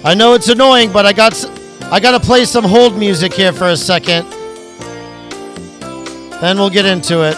I know it's annoying, but I got to play some hold music here for a second. Then we'll get into it.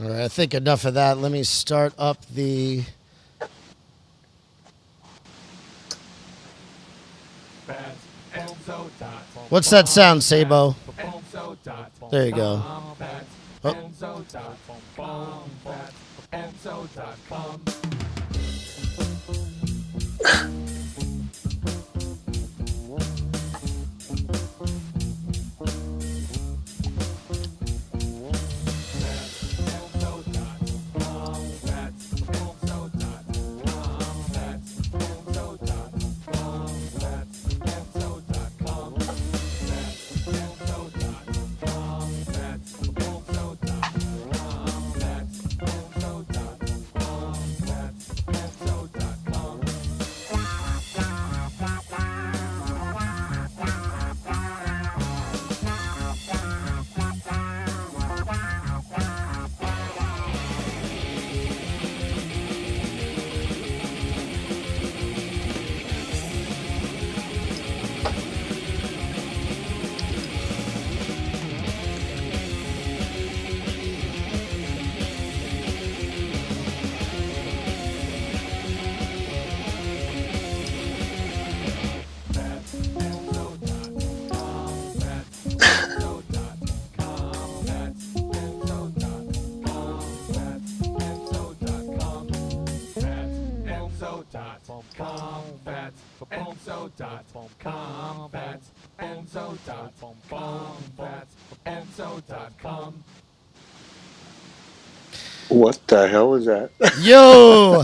I think enough of that. Let me start up the... What's that sound, Sabo? There you go. Oh. What the hell was that? Yo,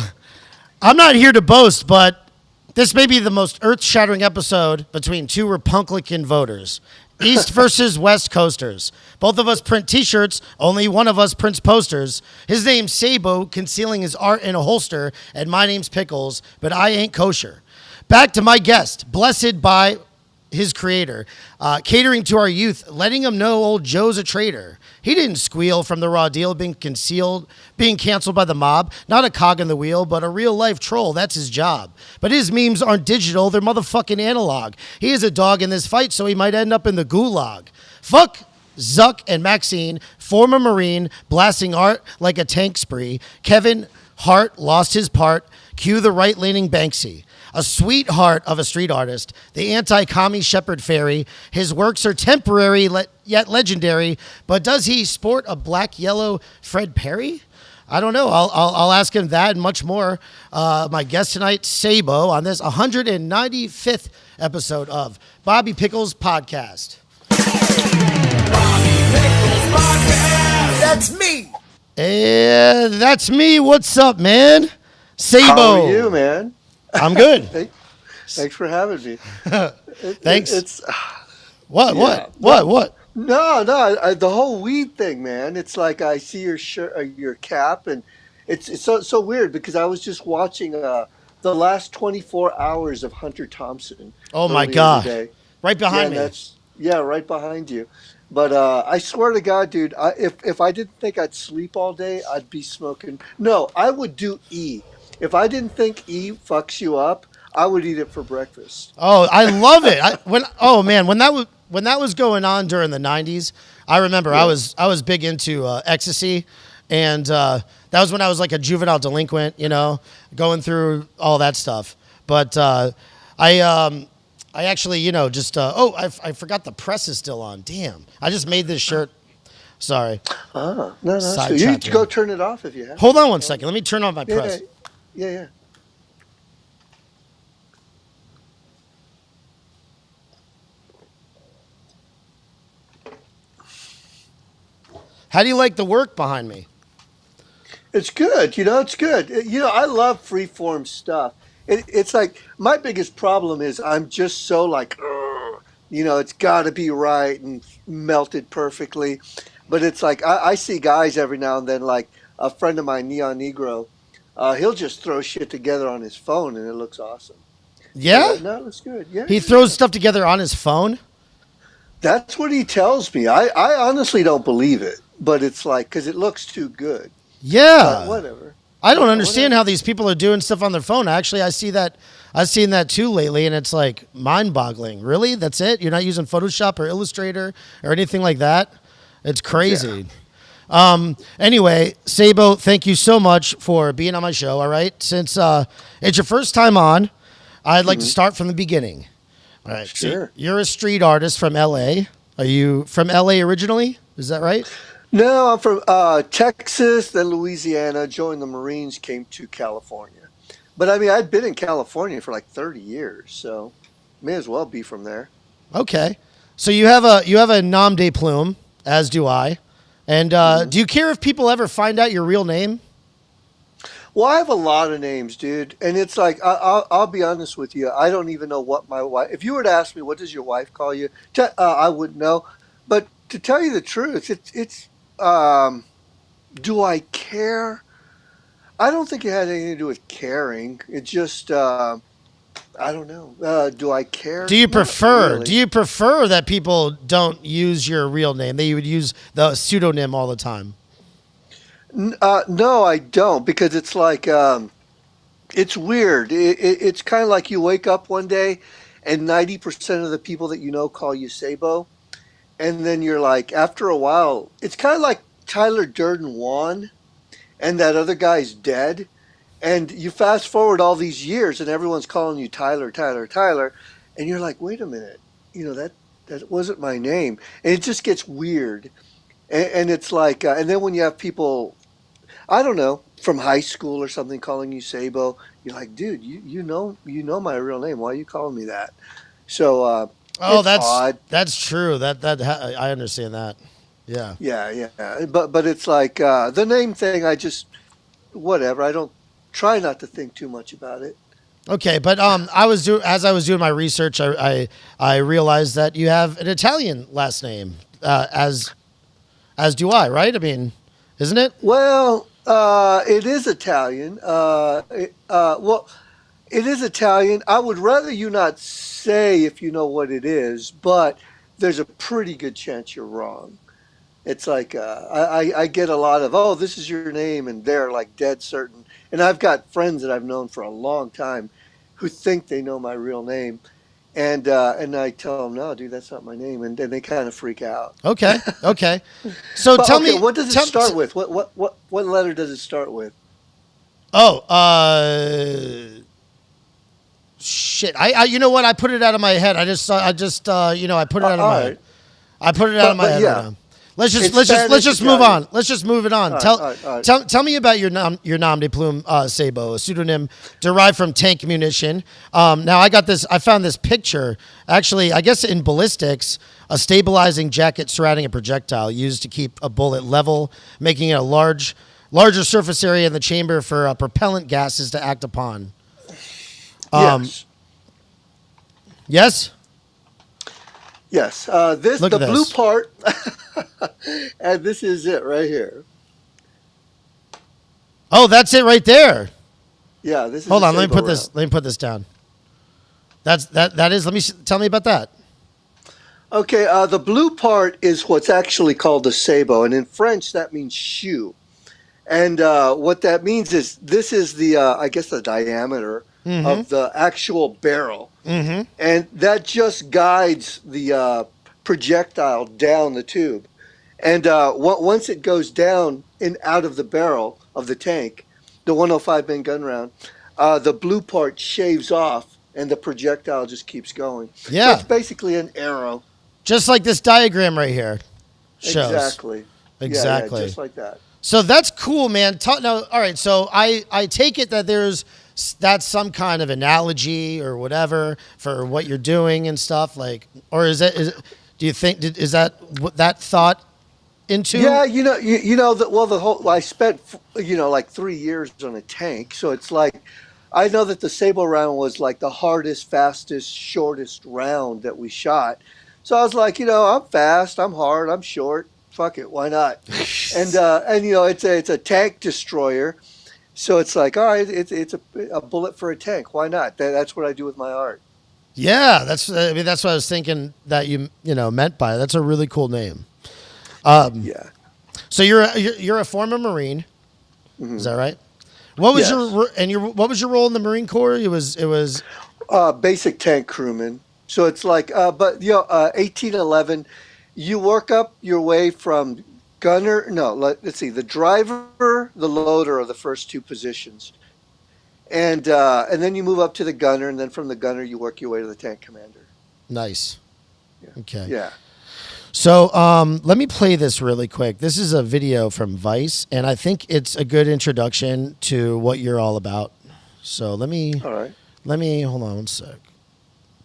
I'm not here to boast, but this may be the most earth-shattering episode between two RePUNKLican voters. East versus West Coasters. Both of us print t-shirts, only one of us prints posters. His name's Sabo, concealing his art in a holster, and my name's Pickles, but I ain't kosher. Back to my guest, blessed by his creator, catering to our youth, letting them know old Joe's a traitor. He didn't squeal from the raw deal, being canceled by the mob. Not a cog in the wheel, but a real life troll. That's his job. But his memes aren't digital, they're motherfucking analog. He is a dog in this fight, so he might end up in the gulag. Fuck Zuck and Maxine, former Marine, blasting art like a tank spree. Kevin Hart lost his part. Cue the right-leaning Banksy. A sweetheart of a street artist, the Anti-Commie Shepard Ferry. His works are temporary yet legendary, but does he sport a black-yellow Fred Perry? I don't know. I'll ask him that and much more. My guest tonight, Sabo, on this 195th episode of Bobby Pickles Podcast. Bobby Pickles Podcast. That's me. That's me. What's up, man? Sabo. How are you, man? I'm good. Thanks for having me. Thanks. It's What? yeah. What? No, the whole weed thing, man. It's like I see your shirt, your cap, and it's so weird because I was just watching the last 24 hours of Hunter Thompson Oh my earlier God. today. Right Yeah, behind and me. that's yeah, right behind you. But I swear to God, dude, if I didn't think I'd sleep all day, I'd be smoking. No, I would do E. If I didn't think E fucks you up, I would eat it for breakfast. Oh, I love it. Oh man, when that was going on during the '90s, I remember Yeah. I was big into ecstasy, and that was when I was like a juvenile delinquent, going through all that stuff. But I I actually just I forgot the press is still on. Damn, I just made this shirt. Sorry, No, that's good. You sidetracked go me. turn it off if you have Hold to. on one second. Let me turn on my Yeah, press. yeah. How do you like the work behind me? It's good. It's good. I love freeform stuff. It's like my biggest problem is I'm just so like, "Ugh," it's got to be right and melted perfectly. But it's like I see guys every now and then, like a friend of mine, Neon Negro, he'll just throw shit together on his phone and it looks awesome. So Yeah, that looks good. Yeah, he yeah, throws yeah. stuff together on his phone. That's what he tells me. I honestly don't believe it, but it's like because it looks too good. But Yeah. whatever. I don't Yeah, understand whatever. how these people are doing stuff on their phone. Actually, I see that. I've seen that too lately, and it's like mind-boggling. Really, that's it? You're not using Photoshop or Illustrator or anything like that? It's Yeah. crazy. Anyway, Sabo, thank you so much for being on my show. All right, since it's your first time on, I'd like to Hmm. start from the beginning. All right, so Sure. you're a street artist from L.A. Are you from L.A. originally? Is that right? No, I'm from Texas, then Louisiana, joined the Marines, came to California. But I mean, I'd been in California for like 30 years, so may as well be from there. Okay. So you have a nom de plume, as do I. And Hmm. do you care if people ever find out your real name? Well, I have a lot of names, dude, and it's like I'll be honest with you. I don't even know what my wife. If you were to ask me, what does your wife call you? I wouldn't know. But to tell you the truth, it's um, do I care? I don't think it had anything to do with caring. It just I don't know. Do I care? Not Do really. you prefer that people don't use your real name? That you would use the pseudonym all the time? No, I don't because it's like it's weird. It's kind of like you wake up one day and 90% of the people that you know call you Sabo. And then you're like, after a while, it's kind of like Tyler Durden won and that other guy's dead. And you fast forward all these years and everyone's calling you Tyler, Tyler, Tyler. And you're like, wait a minute, that wasn't my name. And it just gets weird. And it's like, and then when you have people, I don't know, from high school or something calling you Sabo, you're like, dude, you know my real name. Why are you calling me that? So Oh, it's odd. that's true. I understand that. Yeah. Yeah, yeah. But it's like the name thing. I just whatever. I don't try not to think too much about it. Okay, but as I was doing my research, I realized that you have an Italian last name, as do I, right? I mean, isn't it? Well, it is Italian. Well, it is Italian. I would rather you not say if you know what it is, but there's a pretty good chance you're wrong. It's like I get a lot of, oh, this is your name, and they're like dead certain. And I've got friends that I've known for a long time who think they know my real name, and I tell them, no, dude, that's not my name, and then they kind of freak out. Okay, okay. So But tell okay, me, what does it tell, start with? What letter does it start with? oh, shit. You know what? I put it out of my head. I put it out of All my, right, I put it out of my but head right yeah, now. it's Let's Spanish just move Italian. on. Let's just move it on. All right, all right, all right. Tell me about your nom de plume, Sabo, a pseudonym derived from tank munition. Now I found this picture. Actually, I guess in ballistics, a stabilizing jacket surrounding a projectile used to keep a bullet level, making it a larger surface area in the chamber for propellant gases to act upon. Um, Yes. yes. Yes. Look The at blue this. part, and this is it right here. Oh, that's it right there. Yeah, this is Hold a on, let me Sabo put this. round. Let me put this down. That is. Tell me about that. Okay, the blue part is what's actually called a Sabo, and in French that means shoe. And what that means is this is the, I guess, the diameter of the actual barrel. And that just guides the projectile down the tube. And once it goes down and out of the barrel of the tank, the 105 Main gun round, the blue part shaves off and the projectile just keeps going. So Yeah, it's basically an arrow. just like this diagram right here shows. Exactly. Yeah, Exactly. just like that. So that's cool, man. No, all right. So I take it that that's some kind of analogy or whatever for what you're doing and stuff. Like, or do you think is that what that thought into? Yeah, the whole I spent like 3 years on a tank, so it's like I know that the Sabo round was like the hardest, fastest, shortest round that we shot. So I was like, I'm fast, I'm hard, I'm short. Fuck it, why not? And it's a tank destroyer, so it's like, all right, it's a bullet for a tank. Why not? That's what I do with my art. Yeah, that's that's what I was thinking that you meant by it. That's a really cool name. Yeah. So you're a former Marine, is that right? What was Yes. what was your role in the Marine Corps? It was Basic tank crewman. So it's like, 1811, you work up your way from gunner. No, let's see, the driver, the loader are the first two positions, and then you move up to the gunner, and then from the gunner you work your way to the tank commander. nice. Yeah. Okay. Yeah. So let me play this really quick. This is a video from Vice, and I think it's a good introduction to what you're all about. So All right. let me hold on one sec.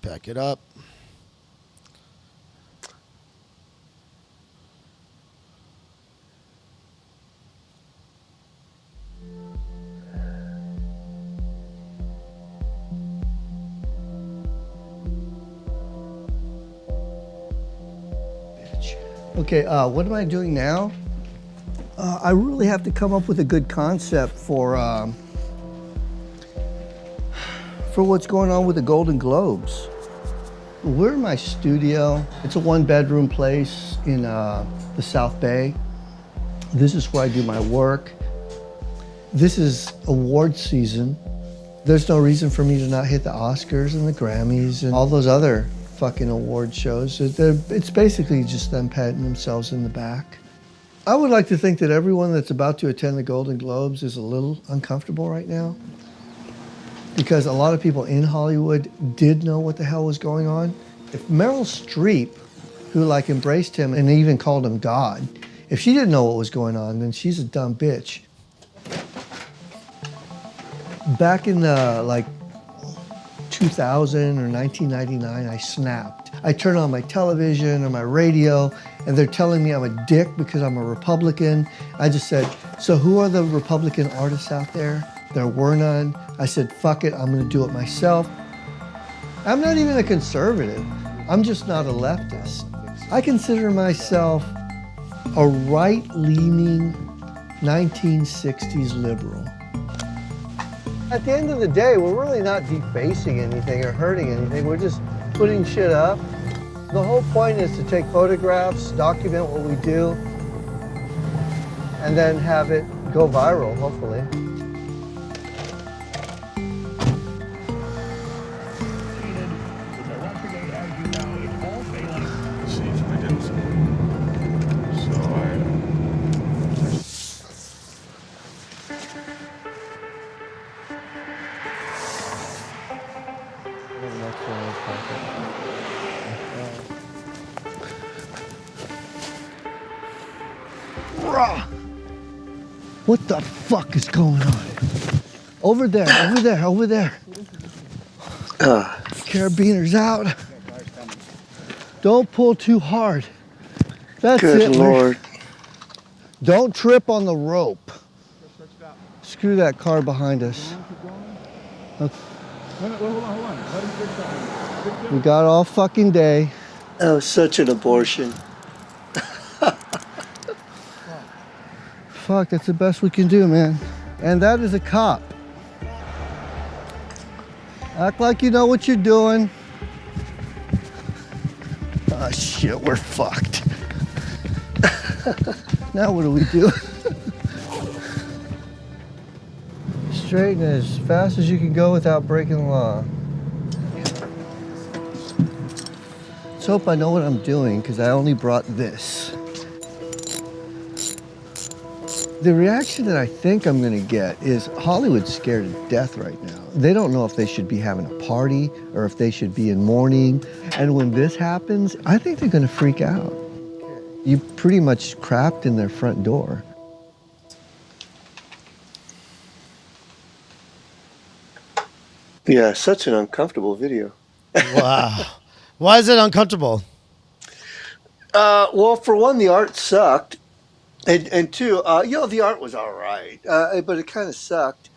Back it up. Okay, what am I doing now? I really have to come up with a good concept for what's going on with the Golden Globes. We're in my studio. It's a one-bedroom place in the South Bay. This is where I do my work. This is award season. There's no reason for me to not hit the Oscars and the Grammys and all those other fucking award shows. It's basically just them patting themselves in the back. I would like to think that everyone that's about to attend the Golden Globes is a little uncomfortable right now, because a lot of people in Hollywood did know what the hell was going on. If Meryl Streep, who like embraced him and even called him God, if she didn't know what was going on, then she's a dumb bitch. Back in the 2000 or 1999, I snapped. I turn on my television or my radio and they're telling me I'm a dick because I'm a Republican. I just said, so who are the Republican artists out there? There were none. I said, fuck it, I'm gonna do it myself. I'm not even a conservative. I'm just not a leftist. I consider myself a right-leaning 1960s liberal. At the end of the day, we're really not defacing anything or hurting anything. We're just putting shit up. The whole point is to take photographs, document what we do, and then have it go viral, hopefully. What the fuck is going on? Over there, over there, over there. Carabiners out. Don't pull too hard. That's Good it. Lord. Don't trip on the rope. Screw that car behind us. Okay. We got all fucking day. Oh, such an abortion. Fuck, that's the best we can do, man. And that is a cop. Act like you know what you're doing. Oh shit, we're fucked. Now what do we do? Straighten as fast as you can go without breaking the law. Let's hope I know what I'm doing, because I only brought this. The reaction that I think I'm gonna get is Hollywood's scared to death right now. They don't know if they should be having a party or if they should be in mourning. And when this happens, I think they're gonna freak out. You pretty much crapped in their front door. Yeah, such an uncomfortable video. Wow. Why is it uncomfortable? Well, for one, the art sucked. And two, the art was all right, but it kind of sucked.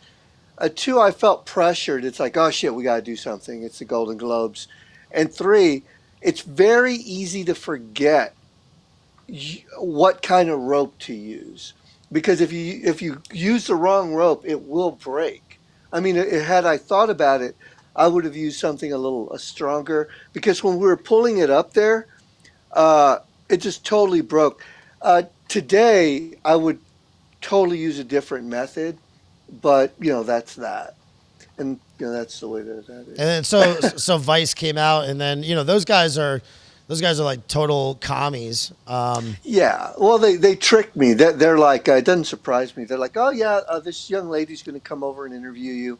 Two, I felt pressured. It's like, oh shit, we got to do something. It's the Golden Globes. And three, it's very easy to forget what kind of rope to use, because if you use the wrong rope, it will break. I mean, had I thought about it, I would have used something a little stronger, because when we were pulling it up there, it just totally broke. Today, I would totally use a different method, but that's that, and that's the way that is. And then so Vice came out, and then those guys are like total commies. Yeah, well, they tricked me. They're like, it doesn't surprise me. They're like, oh yeah, this young lady's going to come over and interview you,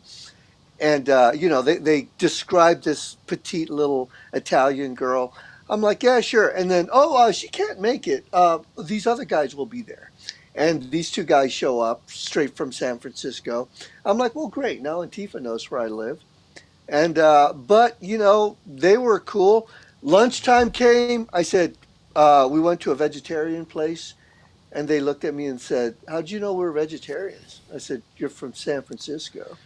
and they described this petite little Italian girl. I'm like, yeah, sure. And then, she can't make it. These other guys will be there. And these two guys show up straight from San Francisco. I'm like, well, great. Now Antifa knows where I live. And, but, they were cool. Lunchtime came. I said, we went to a vegetarian place. And they looked at me and said, how'd you know we're vegetarians? I said, you're from San Francisco.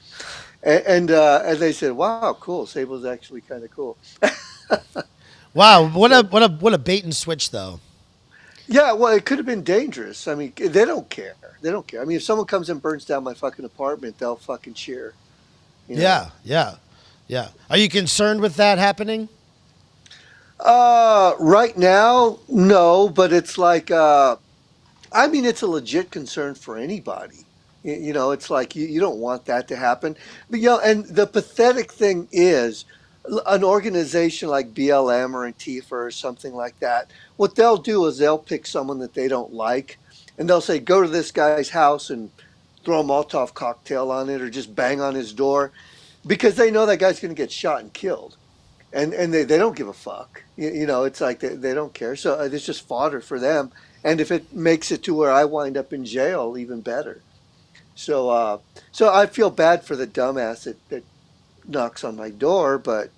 And they said, wow, cool. Sabo's actually kind of cool. Wow, what a bait and switch though. Yeah, well, it could have been dangerous. I mean, they don't care. They don't care. I mean, if someone comes and burns down my fucking apartment, they'll fucking cheer. Yeah. Are you concerned with that happening? Right now, no, but it's like, it's a legit concern for anybody. It's like you don't want that to happen. But, and the pathetic thing is, an organization like BLM or Antifa or something like that, what they'll do is they'll pick someone that they don't like, and they'll say, go to this guy's house and throw a Molotov cocktail on it or just bang on his door, because they know that guy's going to get shot and killed. And they don't give a fuck. It's like they don't care. So it's just fodder for them. And if it makes it to where I wind up in jail, even better. So I feel bad for the dumbass that knocks on my door, but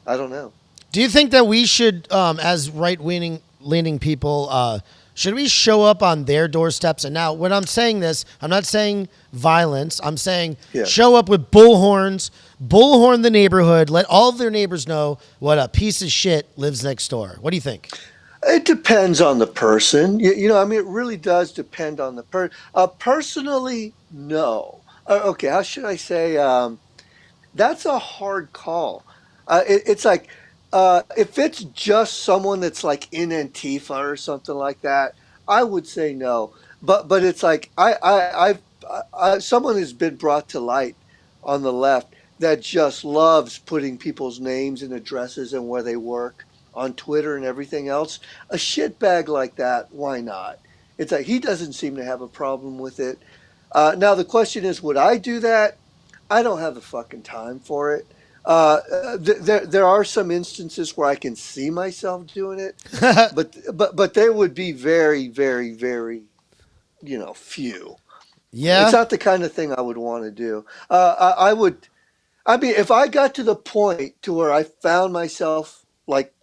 I don't know. Do you think that we should, as leaning people, should we show up on their doorsteps? And now, when I'm saying this, I'm not saying violence. I'm saying show up with bullhorns, bullhorn the neighborhood, let all of their neighbors know what a piece of shit lives next door. What do you think? It depends on the person. It really does depend on the person. Personally, no. Okay, how should I say? That's a hard call. It's like, if it's just someone that's like in Antifa or something like that, I would say no. But it's like someone has been brought to light on the left that just loves putting people's names and addresses and where they work on Twitter and everything else. A shitbag like that, why not? It's like, he doesn't seem to have a problem with it. Now the question is, would I do that? I don't have the fucking time for it. There are some instances where I can see myself doing it, but they would be very, very, very, few. Yeah. It's not the kind of thing I would want to do. If I got to the point to where I found myself like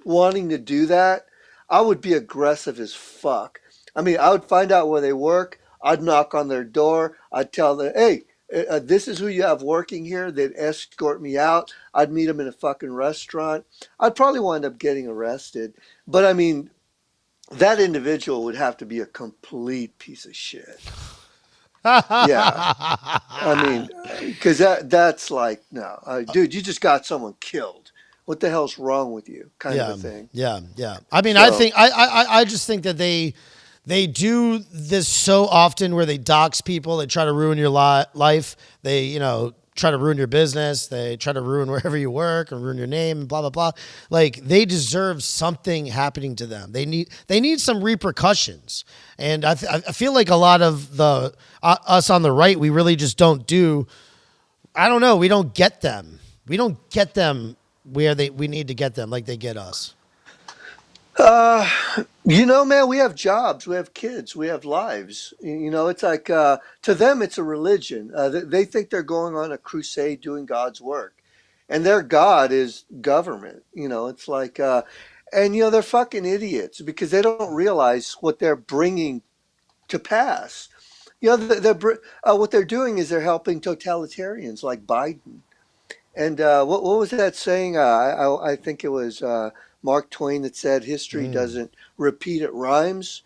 wanting to do that, I would be aggressive as fuck. I would find out where they work. I'd knock on their door. I'd tell them, hey, This is who you have working here. They'd escort me out. I'd meet them in a fucking restaurant. I'd probably wind up getting arrested. But I mean, that individual would have to be a complete piece of shit. Yeah. I mean, because that's like, no, dude, you just got someone killed. What the hell's wrong with you? Kind of Yeah, a thing. yeah, yeah. I mean, I So, think I just think that they do this so often where they dox people, they try to ruin your life, they try to ruin your business, they try to ruin wherever you work or ruin your name and blah blah blah. Like they deserve something happening to them. They need some repercussions, and I feel like a lot of the us on the right, we really just don't do. I don't know. We don't get them. We don't get them where we need to get them like they get us. man, we have jobs, we have kids, we have lives. It's like to them, it's a religion. They think they're going on a crusade doing God's work, and their God is government. It's like, and they're fucking idiots because they don't realize what they're bringing to pass. What they're doing is they're helping totalitarians like Biden. And what was that saying? I think it was Mark Twain that said, "History doesn't repeat; it rhymes."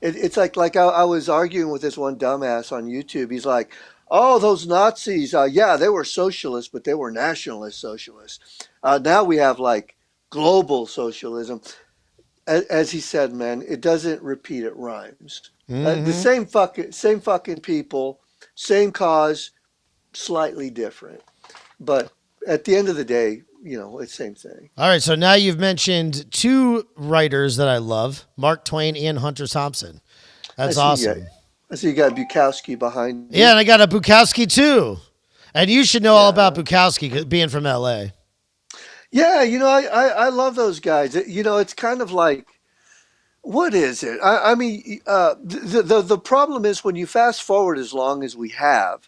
It's like I was arguing with this one dumbass on YouTube. He's like, "Oh, those Nazis, yeah, they were socialists, but they were nationalist socialists. Now we have like global socialism." As he said, man, it doesn't repeat; it rhymes. The same fucking people, same cause, slightly different. But at the end of the day, it's the same thing. All right, so now you've mentioned two writers that I love, Mark Twain and Hunter Thompson. That's awesome. I see you got Bukowski behind you. Yeah, and I got a Bukowski too. And you should know all about Bukowski being from LA. Yeah, I love those guys. It's kind of like, what is it? I mean, the problem is when you fast forward as long as we have,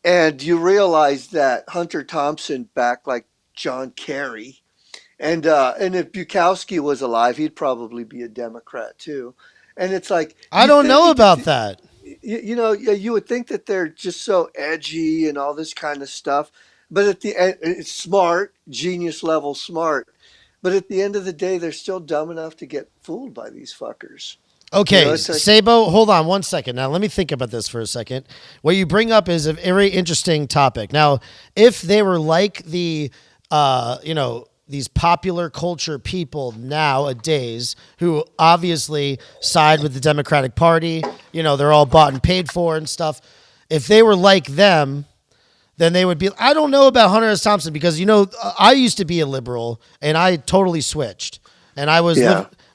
and you realize that Hunter Thompson backed like John Kerry, and if Bukowski was alive, he'd probably be a Democrat too. And it's like I don't know about that. you would think that they're just so edgy and all this kind of stuff, but at the end, it's smart, genius level smart. But at the end of the day, they're still dumb enough to get fooled by these fuckers. Okay, It's like, Sabo, hold on one second. Now, let me think about this for a second. What you bring up is a very interesting topic. Now, if they were like these popular culture people nowadays who obviously side with the Democratic Party, they're all bought and paid for and stuff. If they were like them, then they would be. I don't know about Hunter S. Thompson because I used to be a liberal and I totally switched, and I was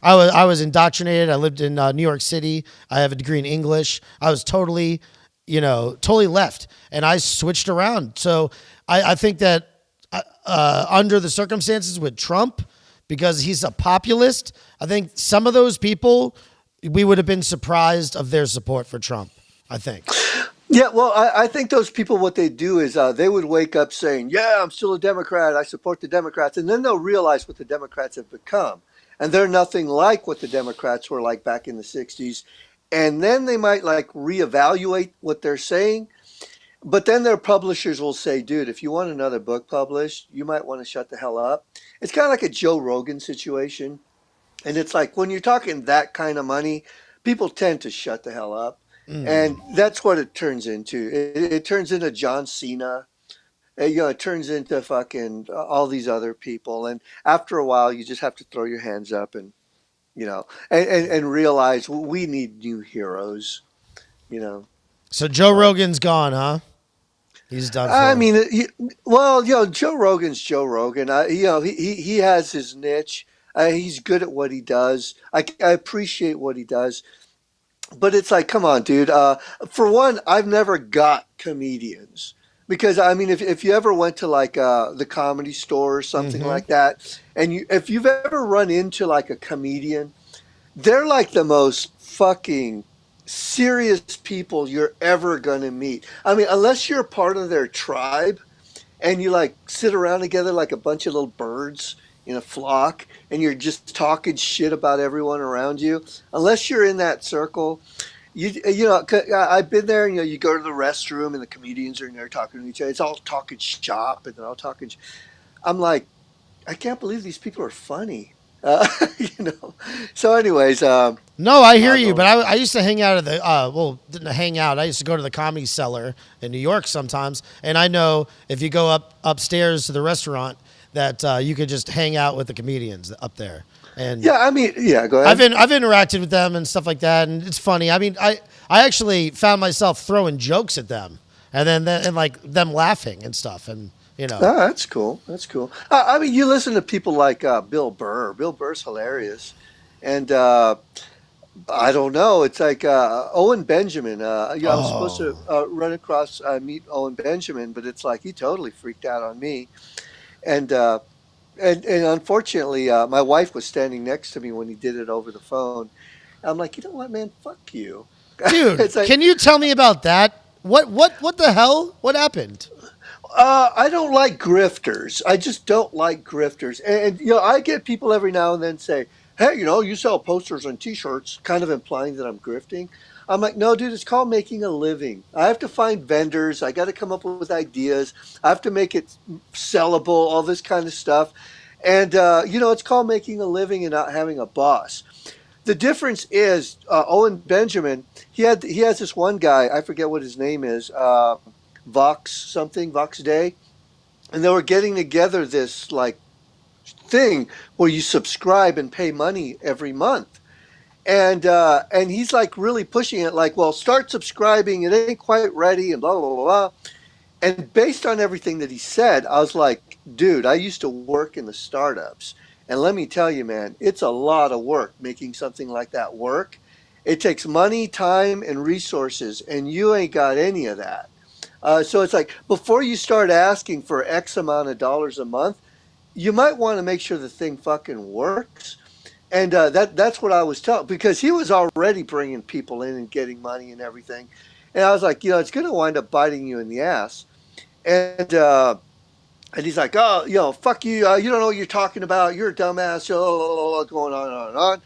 I was indoctrinated. I lived in New York City. I have a degree in English. I was totally left, and I switched around. So I think that under the circumstances with Trump, because he's a populist, I think some of those people, we would have been surprised of their support for Trump, I think. Yeah, well, I think those people, what they do is they would wake up saying, yeah, I'm still a Democrat. I support the Democrats. And then they'll realize what the Democrats have become. And they're nothing like what the Democrats were like back in the 60s. And then they might like reevaluate what they're saying. But then their publishers will say, dude, if you want another book published, you might want to shut the hell up. It's kind of like a Joe Rogan situation. And it's like when you're talking that kind of money, people tend to shut the hell up. And that's what it turns into. It turns into John Cena. It turns into fucking all these other people. And after a while, you just have to throw your hands up and, and realize we need new heroes, So Joe Rogan's gone, huh? He's done. I mean, Joe Rogan's Joe Rogan. He has his niche. He's good at what he does. I appreciate what he does. But it's like, come on, dude. For one, I've never got comedians because I mean, if you ever went to like the Comedy Store or something like that, and if you've ever run into like a comedian, they're like the most fucking serious people you're ever gonna meet. I mean, unless you're part of their tribe and you like sit around together like a bunch of little birds in a flock and you're just talking shit about everyone around you, unless you're in that circle, I've been there. You go to the restroom and the comedians are in there talking to each other. It's all talking shop and they're all talking. I'm like, I can't believe these people are funny. You know. So, anyways, No, I hear I'll you, go. but I used to hang out at the didn't hang out. I used to go to the Comedy Cellar in New York sometimes, and I know if you go upstairs to the restaurant that you could just hang out with the comedians up there. And Yeah, I mean, yeah. Go ahead. I've interacted with them and stuff like that, and it's funny. I mean, I actually found myself throwing jokes at them, and then like them laughing and stuff, and you know. Oh, that's cool. That's cool. I mean, you listen to people like Bill Burr. Bill Burr's hilarious, and I don't know. It's like Owen Benjamin. I was supposed to Oh, run across meet Owen Benjamin, but it's like he totally freaked out on me. And uh, and unfortunately, my wife was standing next to me when he did it over the phone. I'm like, you know what, man? Fuck you. dude, It's like can you tell me about that? What the hell? What happened? I don't like grifters. I just don't like grifters. And I get people every now and then say, "Hey, you sell posters and T-shirts," kind of implying that I'm grifting. I'm like, no, dude, it's called making a living. I have to find vendors. I got to come up with ideas. I have to make it sellable, all this kind of stuff. And it's called making a living and not having a boss. The difference is Owen Benjamin. He has this one guy. I forget what his name is. Vox something, Vox Day, and they were getting together this like thing where you subscribe and pay money every month. And he's like really pushing it, like, well, start subscribing. It ain't quite ready, and blah blah blah blah. And based on everything that he said, I was like, dude, I used to work in the startups, and let me tell you, man, it's a lot of work making something like that work. It takes money, time, and resources, and you ain't got any of that. So it's like before you start asking for X amount of dollars a month, you might want to make sure the thing fucking works. And that's what I was telling because he was already bringing people in and getting money and everything. And I was like, it's going to wind up biting you in the ass. And he's like, oh, fuck you. You don't know what you're talking about. You're a dumbass. Going on and on and on.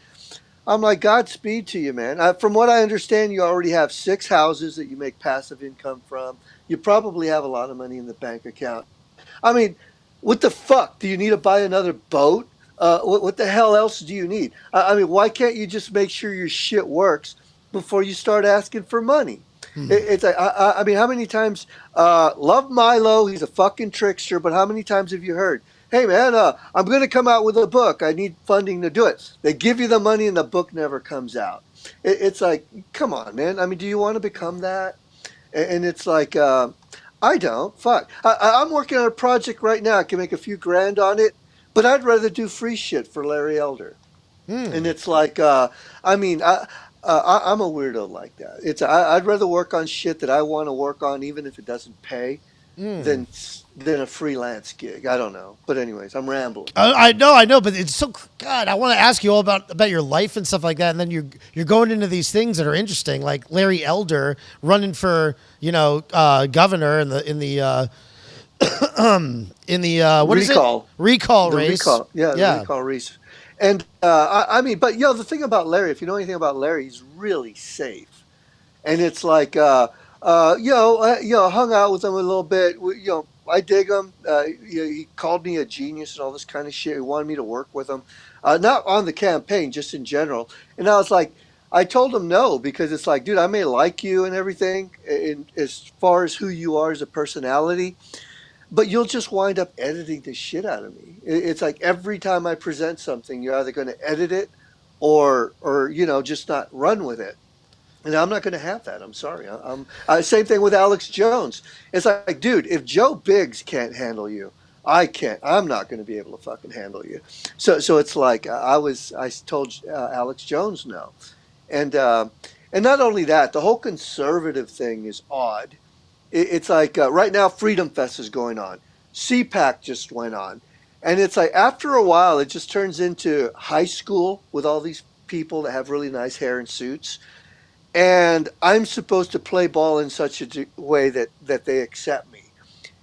I'm like, Godspeed to you, man. From what I understand, you already have 6 houses that you make passive income from. You probably have a lot of money in the bank account. I mean, what the fuck? Do you need to buy another boat? What the hell else do you need? I mean, why can't you just make sure your shit works before you start asking for money? It's like, I mean, how many times, love Milo, he's a fucking trickster, but how many times have you heard, hey man, I'm going to come out with a book. I need funding to do it. They give you the money and the book never comes out. It's like, come on, man. I mean, do you want to become that? And it's like, I don't. Fuck. I'm working on a project right now. I can make a few grand on it, but I'd rather do free shit for Larry Elder. And it's like, I mean, I'm a weirdo like that. I'd rather work on shit that I want to work on, even if it doesn't pay, than a freelance gig. I don't know, but anyways, I'm rambling. I know, but it's so God. I want to ask you all about your life and stuff like that, and then you're going into these things that are interesting, like Larry Elder running for governor in the what is it? Recall. Recall The race. recall, yeah, the Yeah. recall race. And I mean, but the thing about Larry, if you know anything about Larry, he's really safe. And it's like, hung out with him a little bit. I dig him. He called me a genius and all this kind of shit. He wanted me to work with him, not on the campaign, just in general. And I was like, I told him no because it's like, dude, I may like you and everything, as far as who you are as a personality, but you'll just wind up editing the shit out of me. It's like every time I present something, you're either going to edit it or just not run with it. And I'm not going to have that. I'm sorry. Same thing with Alex Jones. It's like, dude, if Joe Biggs can't handle you, I can't. I'm not going to be able to fucking handle you. So it's like I told Alex Jones no, and not only that, the whole conservative thing is odd. It's like right now, Freedom Fest is going on. CPAC just went on, and it's like after a while, it just turns into high school with all these people that have really nice hair and suits and I'm supposed to play ball in such a way that they accept me.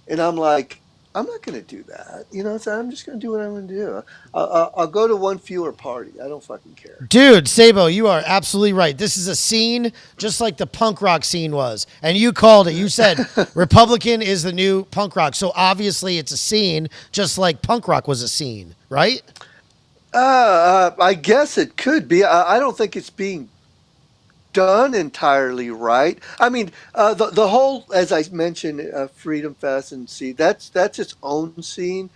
And I'm like, I'm not going to do that. So I'm just going to do what I'm going to do. I'll go to one fewer party. I don't fucking care. Dude, Sabo, you are absolutely right. This is a scene just like the punk rock scene was. And you called it. You said Republican is the new punk rock. So obviously it's a scene just like punk rock was a scene, right? I guess it could be. I don't think it's being done entirely right. I mean, the whole, as I mentioned, Freedom Fest and see that's its own scene.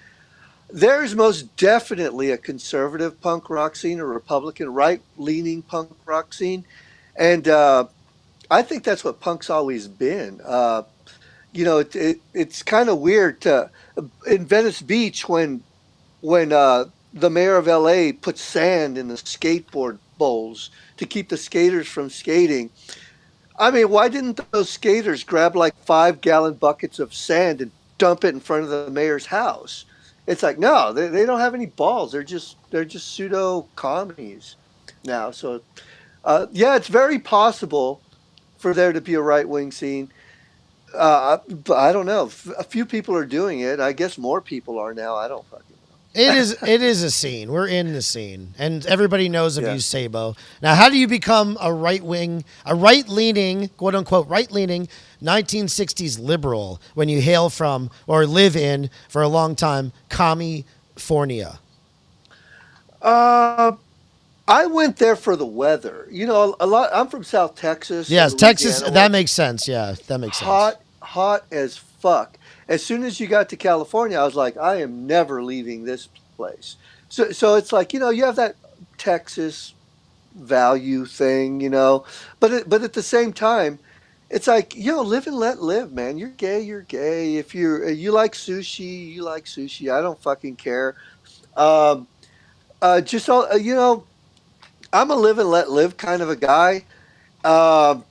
There's most definitely a conservative punk rock scene, a Republican right-leaning punk rock scene, and I think that's what punk's always been. It's kind of weird to in Venice Beach when the mayor of LA put sand in the skateboard bowls to keep the skaters from skating. I mean, why didn't those skaters grab like 5 gallon buckets of sand and dump it in front of the mayor's house? It's like, no, they don't have any balls. They're just pseudo commies now. So yeah, it's very possible for there to be a right wing scene. But I don't know. A few people are doing it. I guess more people are now. I don't fucking know. It is a scene. We're in the scene. And everybody knows of Yeah. you, Sabo. Now, how do you become a right-leaning, quote-unquote, right-leaning 1960s liberal when you hail from or live in, for a long time, California? Uh, I went there for the weather. A lot. I'm from South Texas. Yes, Texas, Louisiana, that where makes sense. Yeah, that makes sense. hot as fuck. As soon as you got to California, I was like, I am never leaving this place. So it's like, you have that Texas value thing, but at the same time, it's like, live and let live, man. You're gay, you're gay. If you like sushi, you like sushi. I don't fucking care. Um, just all, I'm a live and let live kind of a guy. Um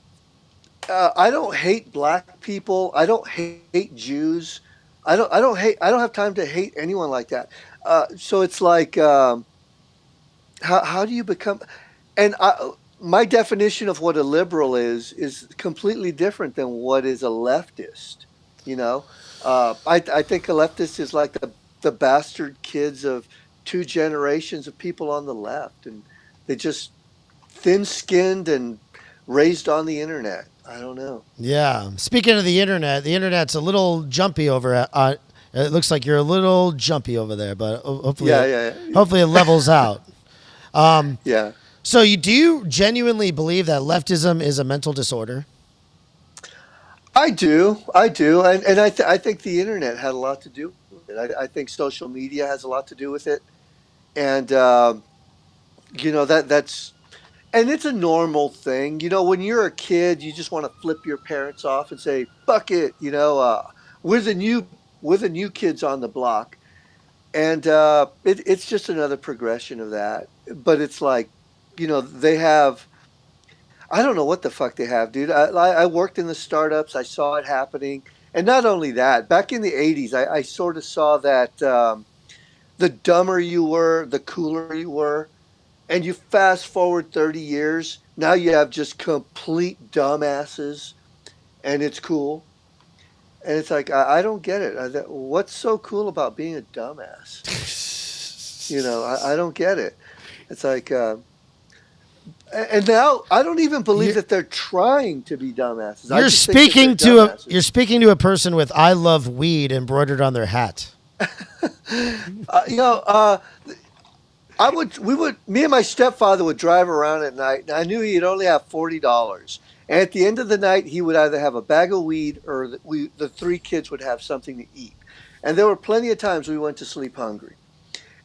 I don't hate black people. I don't hate Jews. I don't have time to hate anyone like that. So it's like, how do you become? And my definition of what a liberal is completely different than what is a leftist. You know, I think a leftist is like the bastard kids of 2 generations of people on the left, and they just thin-skinned and raised on the internet. I don't know. Yeah. Speaking of the internet's a little jumpy it looks like you're a little jumpy over there, but hopefully, Yeah. hopefully it levels out. Yeah. So do you genuinely believe that leftism is a mental disorder? I do, and I think the internet had a lot to do with it. I think social media has a lot to do with it, and that's and it's a normal thing. When you're a kid, you just want to flip your parents off and say, "Fuck it," we're the new we're the new kids on the block, and it's just another progression of that. But it's like, they have. I don't know what the fuck they have, dude. I worked in the startups. I saw it happening. And not only that, back in the 80s, I sort of saw that the dumber you were, the cooler you were. And you fast forward 30 years, now you have just complete dumbasses, and it's cool. And it's like, I don't get it. What's so cool about being a dumbass? I don't get it. It's like, and now I don't even believe that they're trying to be dumbasses. I You're just think that speaking they're dumbasses. you're speaking to a person with "I love weed" embroidered on their hat. Uh, you know, uh, me and my stepfather would drive around at night, and I knew he'd only have $40. And at the end of the night, he would either have a bag of weed or the 3 kids would have something to eat. And there were plenty of times we went to sleep hungry.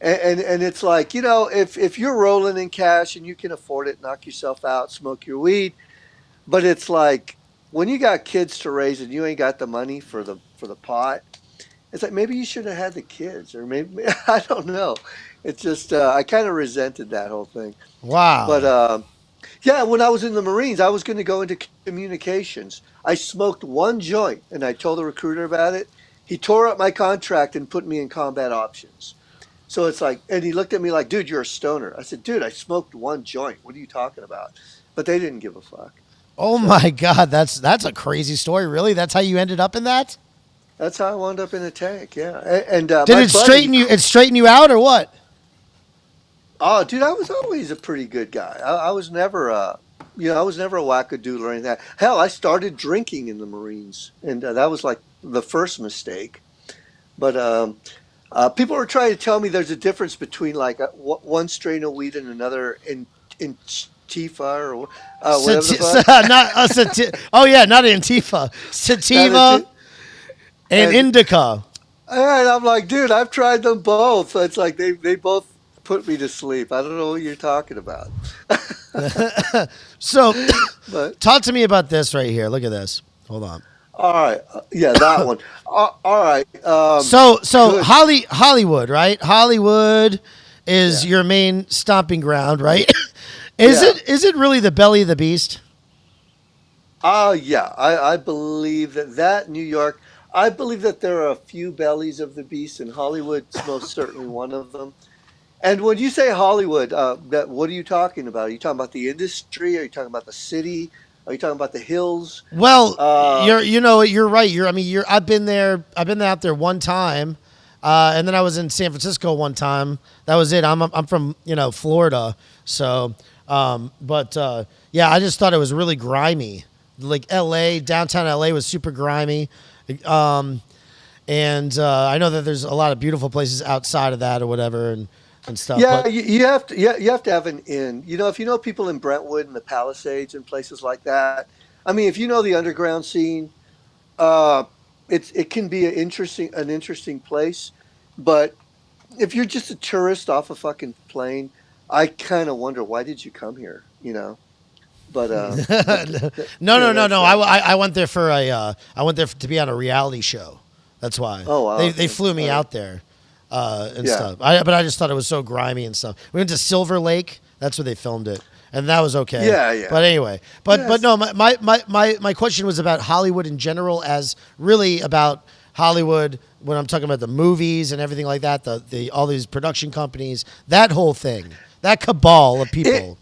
And it's like, if you're rolling in cash and you can afford it, knock yourself out, smoke your weed. But it's like when you got kids to raise and you ain't got the money for the pot, it's like maybe you should have had the kids, or maybe I don't know. It's just I kind of resented that whole thing. But Wow. yeah, when I was in the Marines, I was going to go into communications. I smoked one joint, and I told the recruiter about it. He tore up my contract and put me in combat options. So it's like, and he looked at me like, dude, you're a stoner. I said, dude, I smoked one joint. What are you talking about? But they didn't give a fuck. Oh So my God, that's a crazy story. Really, that's how you ended up in that? That's how I wound up in a tank. Yeah, and Did my it buddy. straighten you out or what? Oh, dude, I was always a pretty good guy. I was never I was never a wackadoodle or anything. Hell, I started drinking in the Marines, and that was like the first mistake. But people were trying to tell me there's a difference between like one strain of weed and another in Tifa or whatever the fuck. Not oh yeah, not Antifa. That is Sativa it. and And indica. and I'm like, dude, I've tried them both. It's like they both put me to sleep. I don't know what you're talking about. So, But talk to me about this right here. Look at this. Hold on. all right, yeah, that one. All right, So good. Hollywood, right? Hollywood is Yeah, your main stomping ground, right? yeah. Is it really the belly of the beast? Yeah. I believe that New York. I believe that there are a few bellies of the beast, and Hollywood's most certainly one of them. And when you say Hollywood, what are you talking about? Are you talking about the industry? Are you talking about the city? Are you talking about the hills? Well, Uh, you're right. I've been there. I've been out there one time, and then I was in San Francisco one time. That was it. I'm from Florida, so but yeah, I just thought it was really grimy. Like L.A. downtown L.A. was super grimy, um, and I know that there's a lot of beautiful places outside of that or whatever and stuff. Yeah, But you have to. Yeah, you have to have an inn. If you know people in Brentwood and the Palisades and places like that. I mean, if you know the underground scene, uh, it can be an interesting place. But if you're just a tourist off a fucking plane, I kind of wonder why did you come here? But no, no, no, that's no. that. I went there for I went there to be on a reality show. That's why Oh they wow. they flew me All right. out there and Yeah. stuff. But I just thought it was so grimy and stuff. We went to Silver Lake. That's where they filmed it, and that was okay. Yeah. Yeah. But anyway, but Yes. no, my question was about Hollywood in general, as really about Hollywood when I'm talking about the movies and everything like that. The all these production companies, that whole thing, that cabal of It people.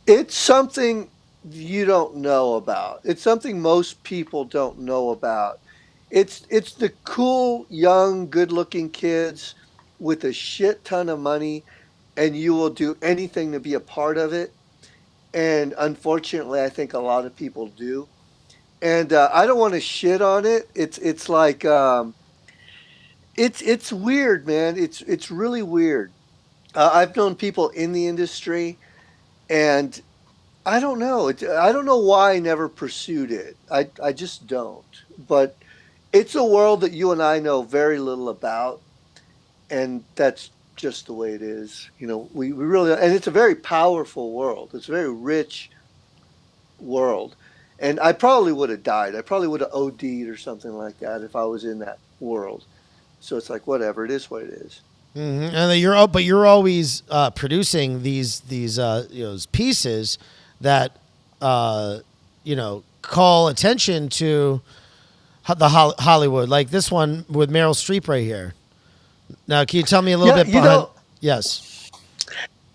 it's something you don't know about. It's something most people don't know about. It's the cool, young, good-looking kids with a shit ton of money, and you will do anything to be a part of it. And unfortunately, I think a lot of people do. And I don't want to shit on it. It's like it's weird, man. It's really weird. I've known people in the industry, and I don't know. I don't know why I never pursued it. I just don't. But it's a world that you and I know very little about, and that's just the way it is. We really, and it's a very powerful world. It's a very rich world. And I probably would have died. I probably would have OD'd or something like that if I was in that world. So it's like whatever. It is what it is. And then you're always producing these pieces that call attention to Hollywood, like this one with Meryl Streep right here. Now, can you tell me a little Yeah, bit behind? Yes.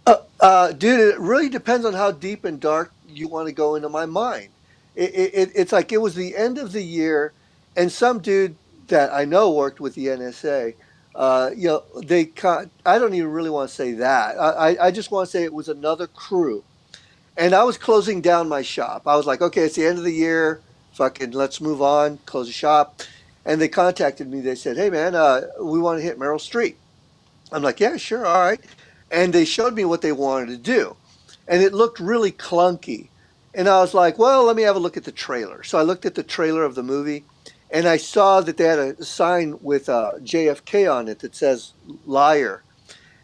dude, it really depends on how deep and dark you want to go into my mind. It's like it was the end of the year, and some dude that I know worked with the NSA. I don't even really want to say that. I just want to say it was another crew, and I was closing down my shop. I was like, okay, it's the end of the year. Fucking, let's move on. Close the shop. And they contacted me. They said, hey man, we want to hit Meryl Streep. I'm like, yeah, sure, all right. And they showed me what they wanted to do. And it looked really clunky. And I was like, well, let me have a look at the trailer. So I looked at the trailer of the movie, and I saw that they had a sign with JFK on it that says liar.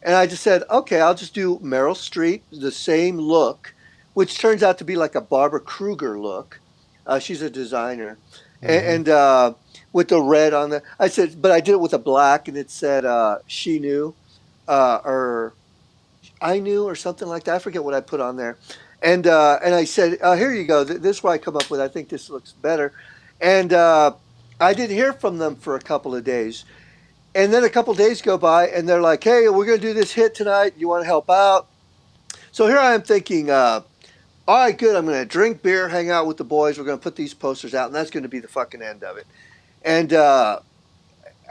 And I just said, okay, I'll just do Meryl Streep, the same look, which turns out to be like a Barbara Kruger look. She's a designer. And with the red on the, I said, but I did it with a black, and it said she knew, or I knew, or something like that. I forget what I put on there. And I said, here you go. This is what I come up with. I think this looks better. And I didn't hear from them for a couple of days. And then a couple of days go by, and they're like, hey, we're going to do this hit tonight. You want to help out? So here I am thinking, all right, good. I'm going to drink beer, hang out with the boys. We're going to put these posters out, and that's going to be the fucking end of it. and I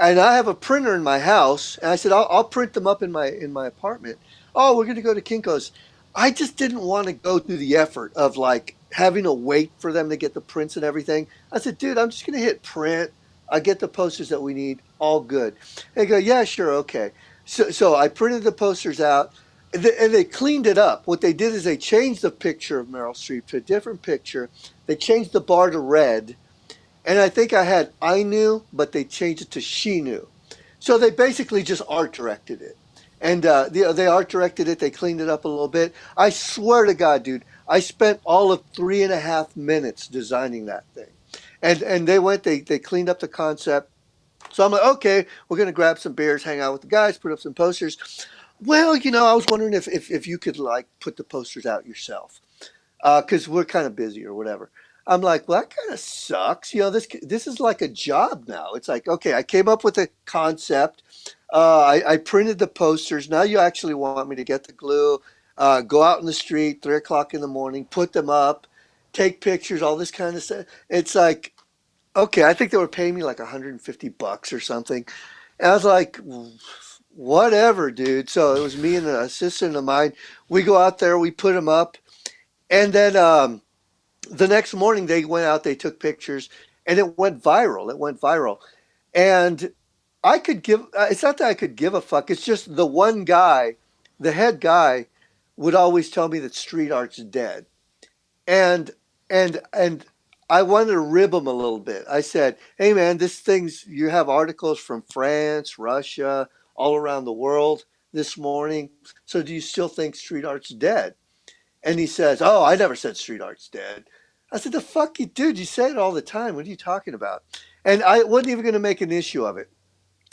have a printer in my house, and I said I'll print them up in my apartment. Oh, we're gonna go to Kinko's. I just didn't want to go through the effort of like having to wait for them to get the prints and everything. I said, dude, I'm just gonna hit print. I get the posters that we need. All good. They go, yeah, sure, okay. So I printed the posters out, and they cleaned it up. What they did is they changed the picture of Meryl Streep to a different picture. They changed the bar to red, and I think I had I knew, but they changed it to she knew. So they basically just art directed it. And they art directed it. They cleaned it up a little bit. I swear to God, dude, I spent all of 3.5 minutes designing that thing. And they cleaned up the concept. So I'm like, okay, we're gonna grab some beers, hang out with the guys, put up some posters. Well, I was wondering if you could like put the posters out yourself, because we're kind of busy or whatever. I'm like, well, that kind of sucks. This is like a job now. It's like, okay, I came up with a concept. I printed the posters. Now you actually want me to get the glue, go out in the street, 3 o'clock in the morning, put them up, take pictures, all this kind of stuff. It's like, okay, I think they were paying me like $150 or something. And I was like, whatever, dude. So it was me and an assistant of mine. We go out there, we put them up. And then the next morning they went out, they took pictures, and it went viral. It went viral. And it's not that I could give a fuck. It's just the one guy, the head guy, would always tell me that street art's dead. And, and I wanted to rib him a little bit. I said, hey man, you have articles from France, Russia, all around the world this morning. So do you still think street art's dead? And he says, "Oh, I never said street art's dead." I said, "The fuck you, dude! You say it all the time. What are you talking about?" And I wasn't even going to make an issue of it.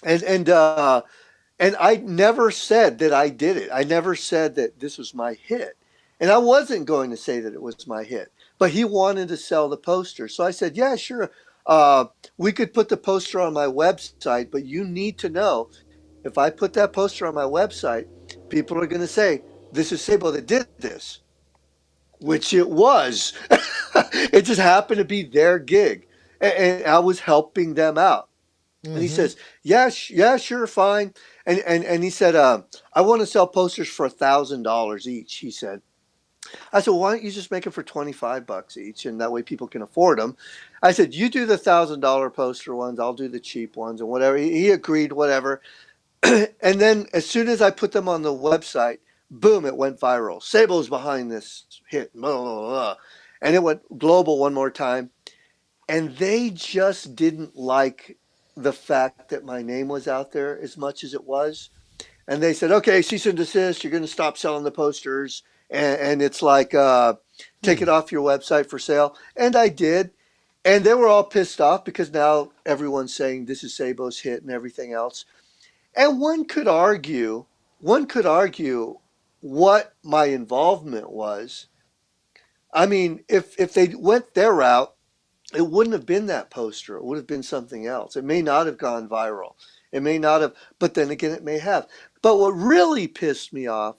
And I never said that I did it. I never said that this was my hit. And I wasn't going to say that it was my hit. But he wanted to sell the poster, so I said, "Yeah, sure. We could put the poster on my website, but you need to know if I put that poster on my website, people are going to say this is Sabo that did this." Which it was. It just happened to be their gig, and I was helping them out. And he says, "Yeah, yeah, sure, fine." And he said, "I want to sell posters for $1,000 each." He said. I said, "Why don't you just make it for $25 each, and that way people can afford them?" I said, "You do the $1,000 poster ones, I'll do the cheap ones, and whatever." He agreed, whatever. And then as soon as I put them on the website, boom, it went viral. Sabo's behind this hit, blah, blah, blah. And it went global one more time. And they just didn't like the fact that my name was out there as much as it was. And they said, okay, cease and desist. You're going to stop selling the posters. And it's like, take it off your website for sale. And I did. And they were all pissed off because now everyone's saying this is Sabo's hit and everything else. And one could argue what my involvement was. I mean, if they went their route, it wouldn't have been that poster. It would have been something else. It may not have gone viral. It may not have, but then again, it may have. But what really pissed me off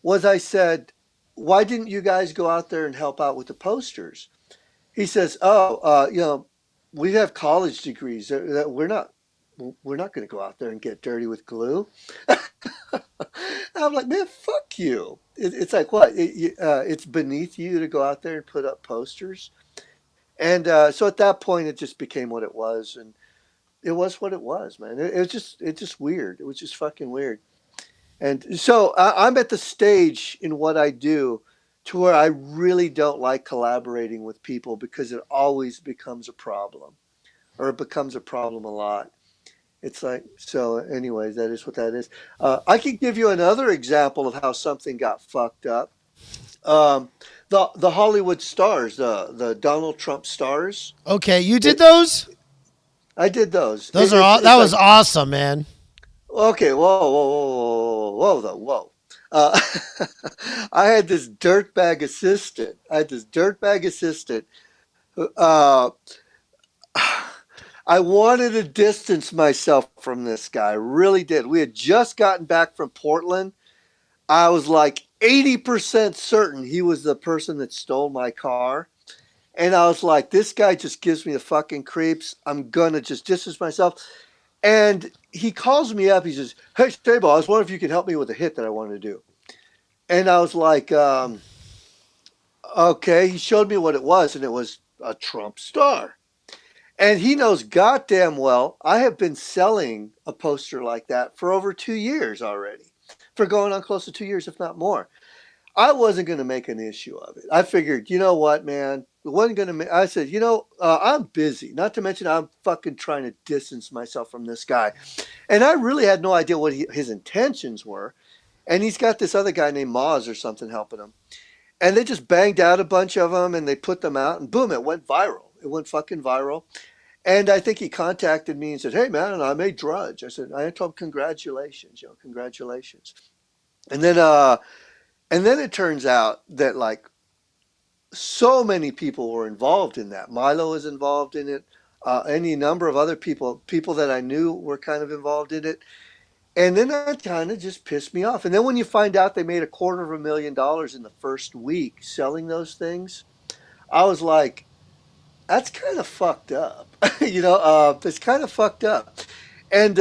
was I said, why didn't you guys go out there and help out with the posters? He says, oh, we have college degrees. We're not going to go out there and get dirty with glue. I'm like, man, fuck you. It's like, what? It's beneath you to go out there and put up posters. And so at that point, it just became what it was. And it was what it was, man. It was just weird. It was just fucking weird. And so I'm at the stage in what I do to where I really don't like collaborating with people because it always becomes a problem, or it becomes a problem a lot. It's like, so anyways, that is what that is. I could give you another example of how something got fucked up. Um, the Hollywood stars, the Donald Trump stars. Okay, you did It, those? I did those. That It's was like, awesome, man. okay, whoa. Uh, I had this dirtbag assistant. Uh, I wanted to distance myself from this guy. I really did. We had just gotten back from Portland. I was like 80% certain he was the person that stole my car. And I was like, this guy just gives me the fucking creeps. I'm gonna just distance myself. And he calls me up. He says, "Hey, Sabo, I was wondering if you could help me with a hit that I want to do." And I was like, okay. He showed me what it was, and it was a Trump star. And he knows goddamn well I have been selling a poster like that for over 2 years already, for going on close to 2 years, if not more. I wasn't going to make an issue of it. I figured, you know what, man? It wasn't going to. I said, I'm busy. Not to mention, I'm fucking trying to distance myself from this guy, and I really had no idea what his intentions were. And he's got this other guy named Moz or something helping him, and they just banged out a bunch of them, and they put them out, and boom, it went viral. It went fucking viral. And I think he contacted me and said, "Hey, man, I made Drudge." I told him, "Congratulations, congratulations." And then, it turns out that like so many people were involved in that. Milo was involved in it. Any number of other people that I knew were kind of involved in it. And then that kind of just pissed me off. And then when you find out they made $250,000 in the first week selling those things, I was like, that's kind of fucked up. It's kind of fucked up. And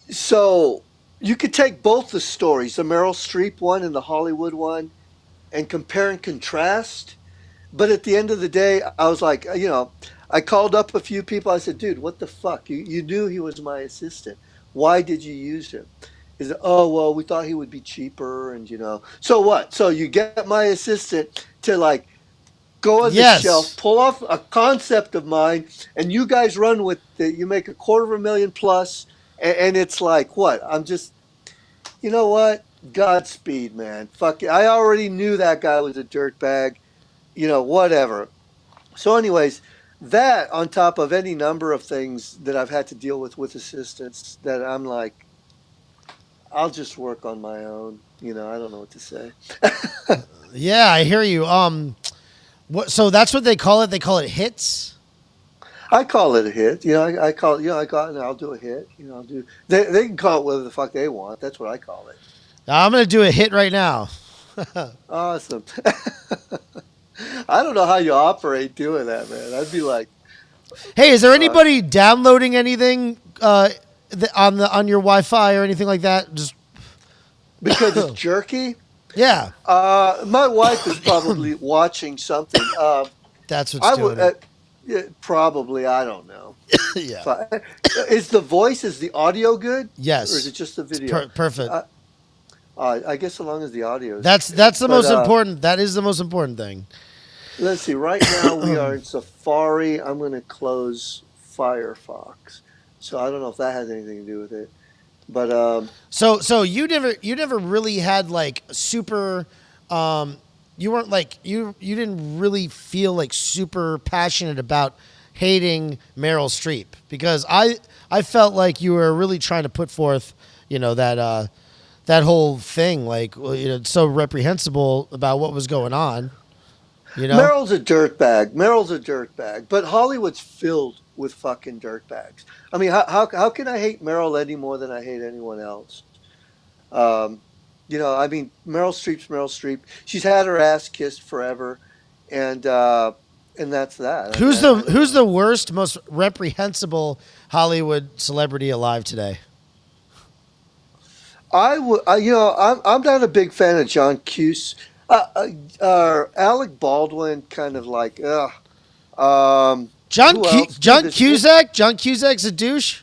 so you could take both the stories, the Meryl Streep one and the Hollywood one, and compare and contrast. But at the end of the day, I was like, I called up a few people. I said, "Dude, what the fuck? You knew he was my assistant. Why did you use him?" He said, "Oh, well, we thought he would be cheaper, and So what? So you get my assistant to like go on the shelf, Yes. pull off a concept of mine, and you guys run with it. You make $250,000 plus, and it's like, what? I'm just, you know what? Godspeed, man. Fuck it. I already knew that guy was a dirtbag. Whatever. So, anyways, that on top of any number of things that I've had to deal with assistants, that I'm like, I'll just work on my own. I don't know what to say. Yeah, I hear you. So that's what they call it. They call it hits. I call it a hit. I call it. I go out and I'll do a hit. I'll do. They can call it whatever the fuck they want. That's what I call it. I'm gonna do a hit right now. Awesome. I don't know how you operate doing that, man. I'd be like, Hey, is there anybody downloading anything on your Wi-Fi or anything like that? Just because it's jerky. yeah, My wife is probably watching something. that's what's I doing would it. yeah, probably. I don't know. Yeah. Is the audio good? Yes. Or is it just the video? Perfect. I guess so long as the audio is. That's the But most important. That is the most important thing. let's see. Right now we are in Safari. I'm going to close Firefox. So I don't know if that has anything to do with it. But So you never really had like super. You weren't like you didn't really feel like super passionate about hating Meryl Streep, because I felt like you were really trying to put forth that whole thing, like, it's so reprehensible about what was going on. Meryl's a dirtbag. Meryl's a dirtbag. But Hollywood's filled with fucking dirtbags. I mean, how can I hate Meryl any more than I hate anyone else? I mean, Meryl Streep's Meryl Streep. She's had her ass kissed forever, and that's that. Who's the worst, most reprehensible Hollywood celebrity alive today? I would, I'm not a big fan of John Cuse. Alec Baldwin, kind of like, John who else? John Cusack. John Cusack's a douche.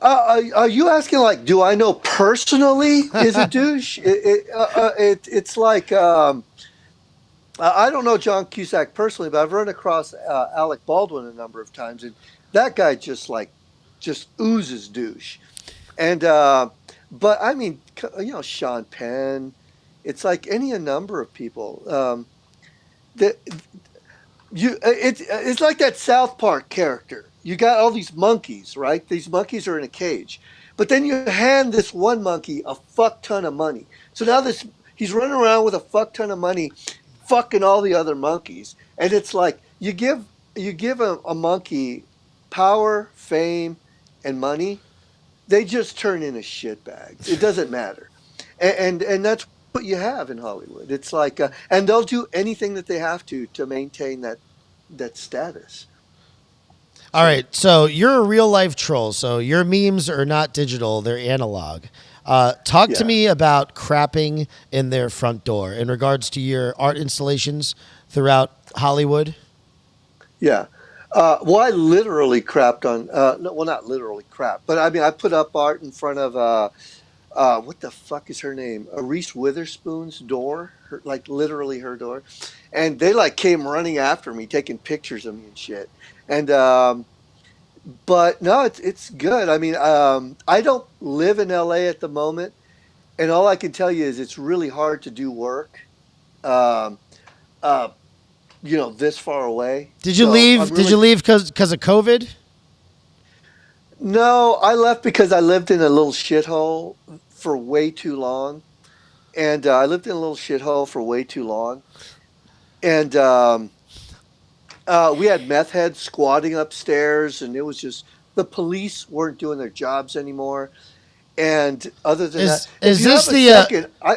Are you asking like, do I know personally is a douche? It's like, I don't know John Cusack personally, but I've run across Alec Baldwin a number of times, and that guy just oozes douche. And but I mean, Sean Penn. It's like a number of people. It's like that South Park character. You got all these monkeys, right? These monkeys are in a cage, but then you hand this one monkey a fuck ton of money. So now he's running around with a fuck ton of money, fucking all the other monkeys, and it's like you give a monkey power, fame, and money, they just turn into shitbags. It doesn't matter, and that's what you have in Hollywood. It's like, and they'll do anything that they have to maintain that status. All right, so you're a real life troll. So your memes are not digital; they're analog. Talk to Yeah. me about crapping in their front door in regards to your art installations throughout Hollywood. Yeah. Well, I literally crapped on, no, well, not literally crap, but I mean, I put up art in front of, what the fuck is her name? Reese Witherspoon's door, like literally her door. And they like came running after me, taking pictures of me and shit. And, but no, it's good. I mean, I don't live in LA at the moment. And all I can tell you is it's really hard to do work, um, uh, this far away. Did you So I'm leave? Did really you leave because of COVID? No, I left because I lived in a little shithole for way too long. And I lived in a little shithole for way too long. And we had meth heads squatting upstairs, and it was just the police weren't doing their jobs anymore. And other than that, if Is you this have a the second,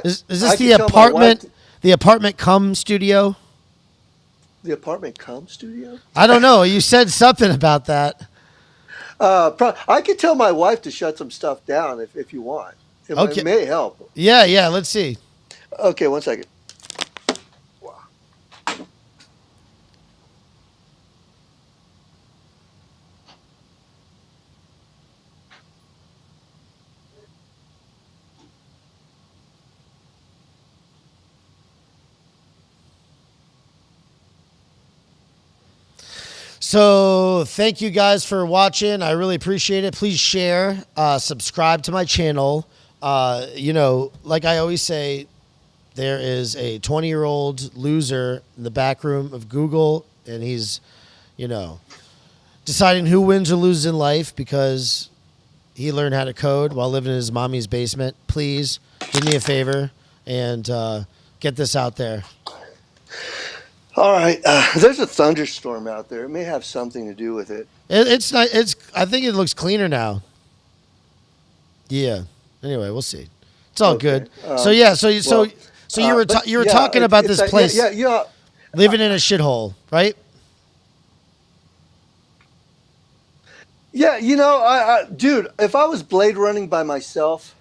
is this I the could tell my wife apartment the apartment cum studio? the apartment come studio. I don't know. You said something about that. I could tell my wife to shut some stuff down if you want. It Okay. may help. Yeah, yeah. Let's see. Okay, one second. So thank you guys for watching. I really appreciate it. Please share, subscribe to my channel. Like I always say, there is a 20-year-old loser in the back room of Google, and he's, deciding who wins or loses in life because he learned how to code while living in his mommy's basement. Please do me a favor and get this out there. All right, there's a thunderstorm out there. It may have something to do with it. It's not. It's. I think it looks cleaner now. Yeah. Anyway, we'll see. It's all Okay. good. So yeah. So you were But you were yeah, talking about it's this place yeah. living in a shithole, right? Yeah, dude, if I was blade running by myself,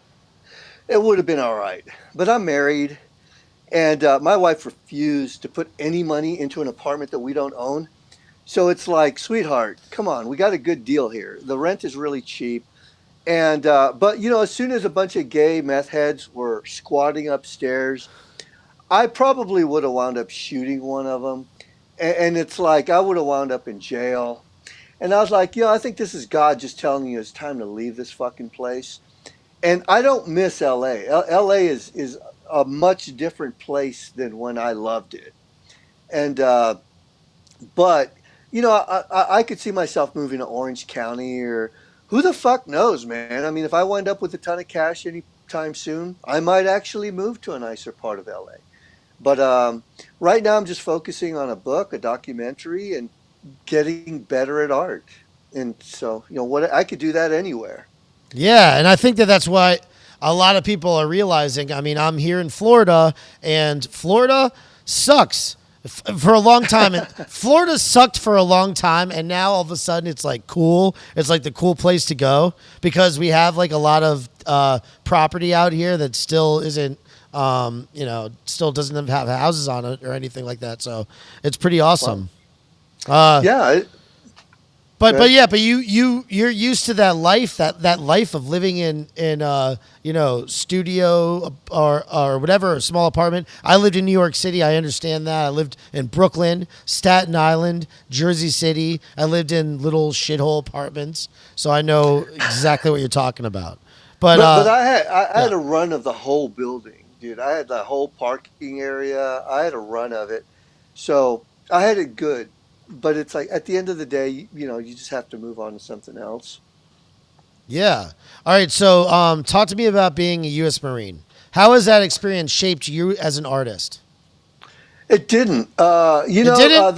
it would have been all right. But I'm married, and my wife refused to put any money into an apartment that we don't own. So it's like, sweetheart, come on, we got a good deal here. The rent is really cheap. And, but, as soon as a bunch of gay meth heads were squatting upstairs, I probably would have wound up shooting one of them. And it's like, I would have wound up in jail. And I was like, I think this is God just telling you it's time to leave this fucking place. And I don't miss LA. LA is a much different place than when I loved it. And, but, I could see myself moving to Orange County or who the fuck knows, man. I mean, if I wind up with a ton of cash anytime soon, I might actually move to a nicer part of LA. But right now I'm just focusing on a book, a documentary, and getting better at art. And so, what I could do that anywhere. Yeah, and I think that's why a lot of people are realizing. I mean, I'm here in Florida, and Florida sucks for a long time. And Florida sucked for a long time, and now all of a sudden it's like cool. It's like the cool place to go because we have like a lot of property out here that still isn't, still doesn't have houses on it or anything like that. So it's pretty awesome. Yeah. But you're used to that life, that life of living in studio or whatever, a small apartment. I lived in New York City. I understand that. I lived in Brooklyn, Staten Island, Jersey City. I lived in little shithole apartments, so I know exactly what you're talking about. But I had a run of the whole building, dude. I had the whole parking area. I had a run of it, so I had it good. But it's like at the end of the day, you just have to move on to something else. yeah. All right. So talk to me about being a U.S. Marine. How has that experience shaped you as an artist? It didn't. It didn't?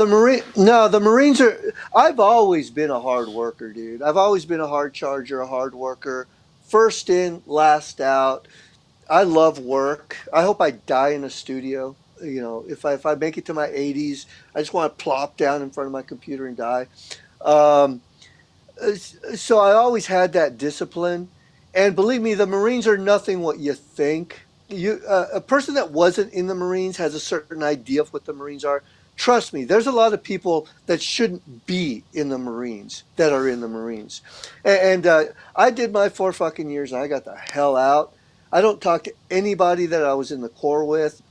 The Marines are. I've always been a hard worker, dude. I've always been a hard charger, a hard worker. First in, last out. I love work. I hope I die in a studio. You know, if I make it to my 80s, I just want to plop down in front of my computer and die. Um, so I always had that discipline, and believe me, the Marines are nothing what you think. A person that wasn't in the Marines has a certain idea of what the Marines are. Trust me, there's a lot of people that shouldn't be in the Marines that are in the Marines, and I did my 4 fucking years, and I got the hell out. I don't talk to anybody that I was in the Corps with.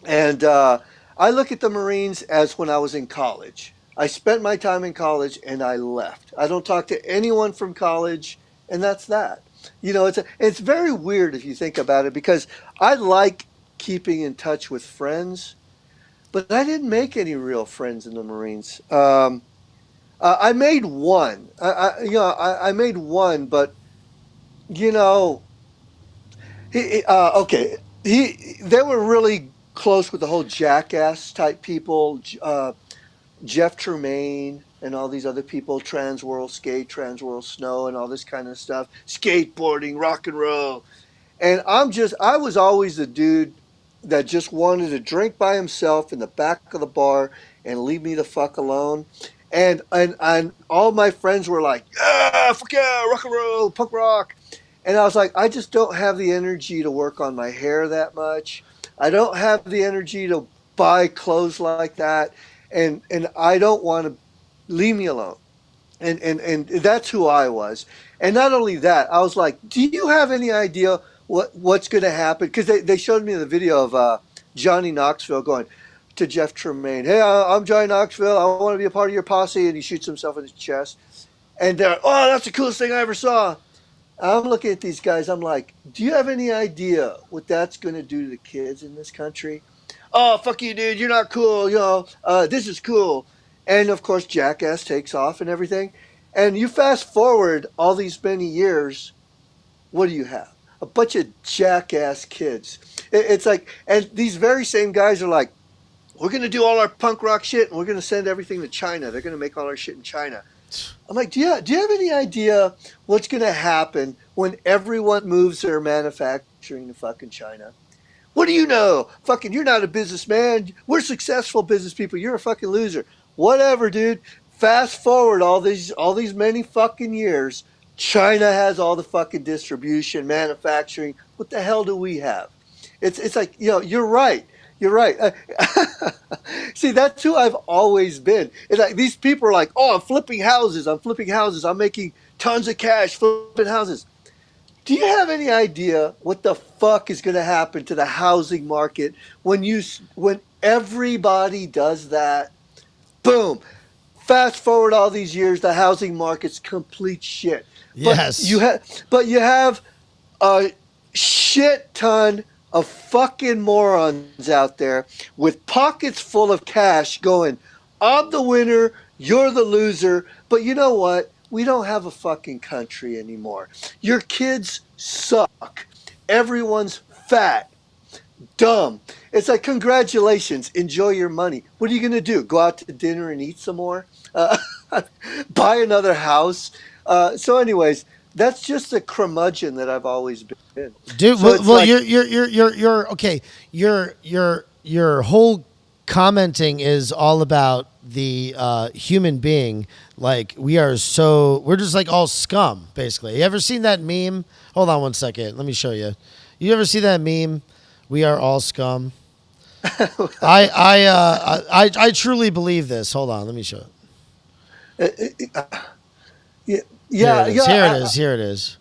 And I look at the Marines as when I was in college. I spent my time in college and I left. I don't talk to anyone from college, and that's that. You know, it's very weird if you think about it because I like keeping in touch with friends, but I didn't make any real friends in the Marines. I made one. I made one, but you know, okay. They were really close with the whole jackass type people, Jeff Tremaine and all these other people, Trans World Skate, Trans World Snow, and all this kind of stuff, skateboarding, rock and roll. And I was always the dude that just wanted to drink by himself in the back of the bar and leave me the fuck alone. And all my friends were like, yeah, fuck yeah, rock and roll, punk rock. And I was like, I just don't have the energy to work on my hair that much. I don't have the energy to buy clothes like that. And I don't want to leave me alone. And that's who I was. And not only that, I was like, do you have any idea what's going to happen? Because they showed me the video of Johnny Knoxville going to Jeff Tremaine, hey, I'm Johnny Knoxville. I want to be a part of your posse. And he shoots himself in his chest. And they're, oh, that's the coolest thing I ever saw. I'm looking at these guys. I'm like, do you have any idea what that's going to do to the kids in this country? Oh, fuck you, dude. You're not cool. You know, this is cool. And of course, Jackass takes off and everything. And you fast forward all these many years, what do you have? A bunch of jackass kids. It's like, and these very same guys are like, we're going to do all our punk rock shit and we're going to send everything to China. They're going to make all our shit in China. I'm like, do you have any idea what's going to happen when everyone moves their manufacturing to fucking China? What do you know? Fucking, you're not a businessman. We're successful business people. You're a fucking loser. Whatever, dude. Fast forward all these many fucking years. China has all the fucking distribution, manufacturing. What the hell do we have? It's like, you know, you're right. You're right. See, that's who I've always been. It's like these people are like, oh, I'm flipping houses. I'm making tons of cash flipping houses. Do you have any idea what the fuck is going to happen to the housing market when everybody does that? Boom. Fast forward all these years, the housing market's complete shit. Yes. But you have a shit ton of fucking morons out there with pockets full of cash going, I'm the winner, you're the loser. But you know what? We don't have a fucking country anymore. Your kids suck. Everyone's fat, dumb. It's like, congratulations, enjoy your money. What are you going to do? Go out to dinner and eat some more? Buy another house? So anyways, that's just a curmudgeon that I've always been. Dude, So it's well, like, you're okay. Your whole commenting is all about the human being. Like we're just like all scum, basically. You ever seen that meme? Hold on one second. Let me show you. You ever see that meme? We are all scum. I truly believe this. Hold on, let me show it. yeah, Here it is.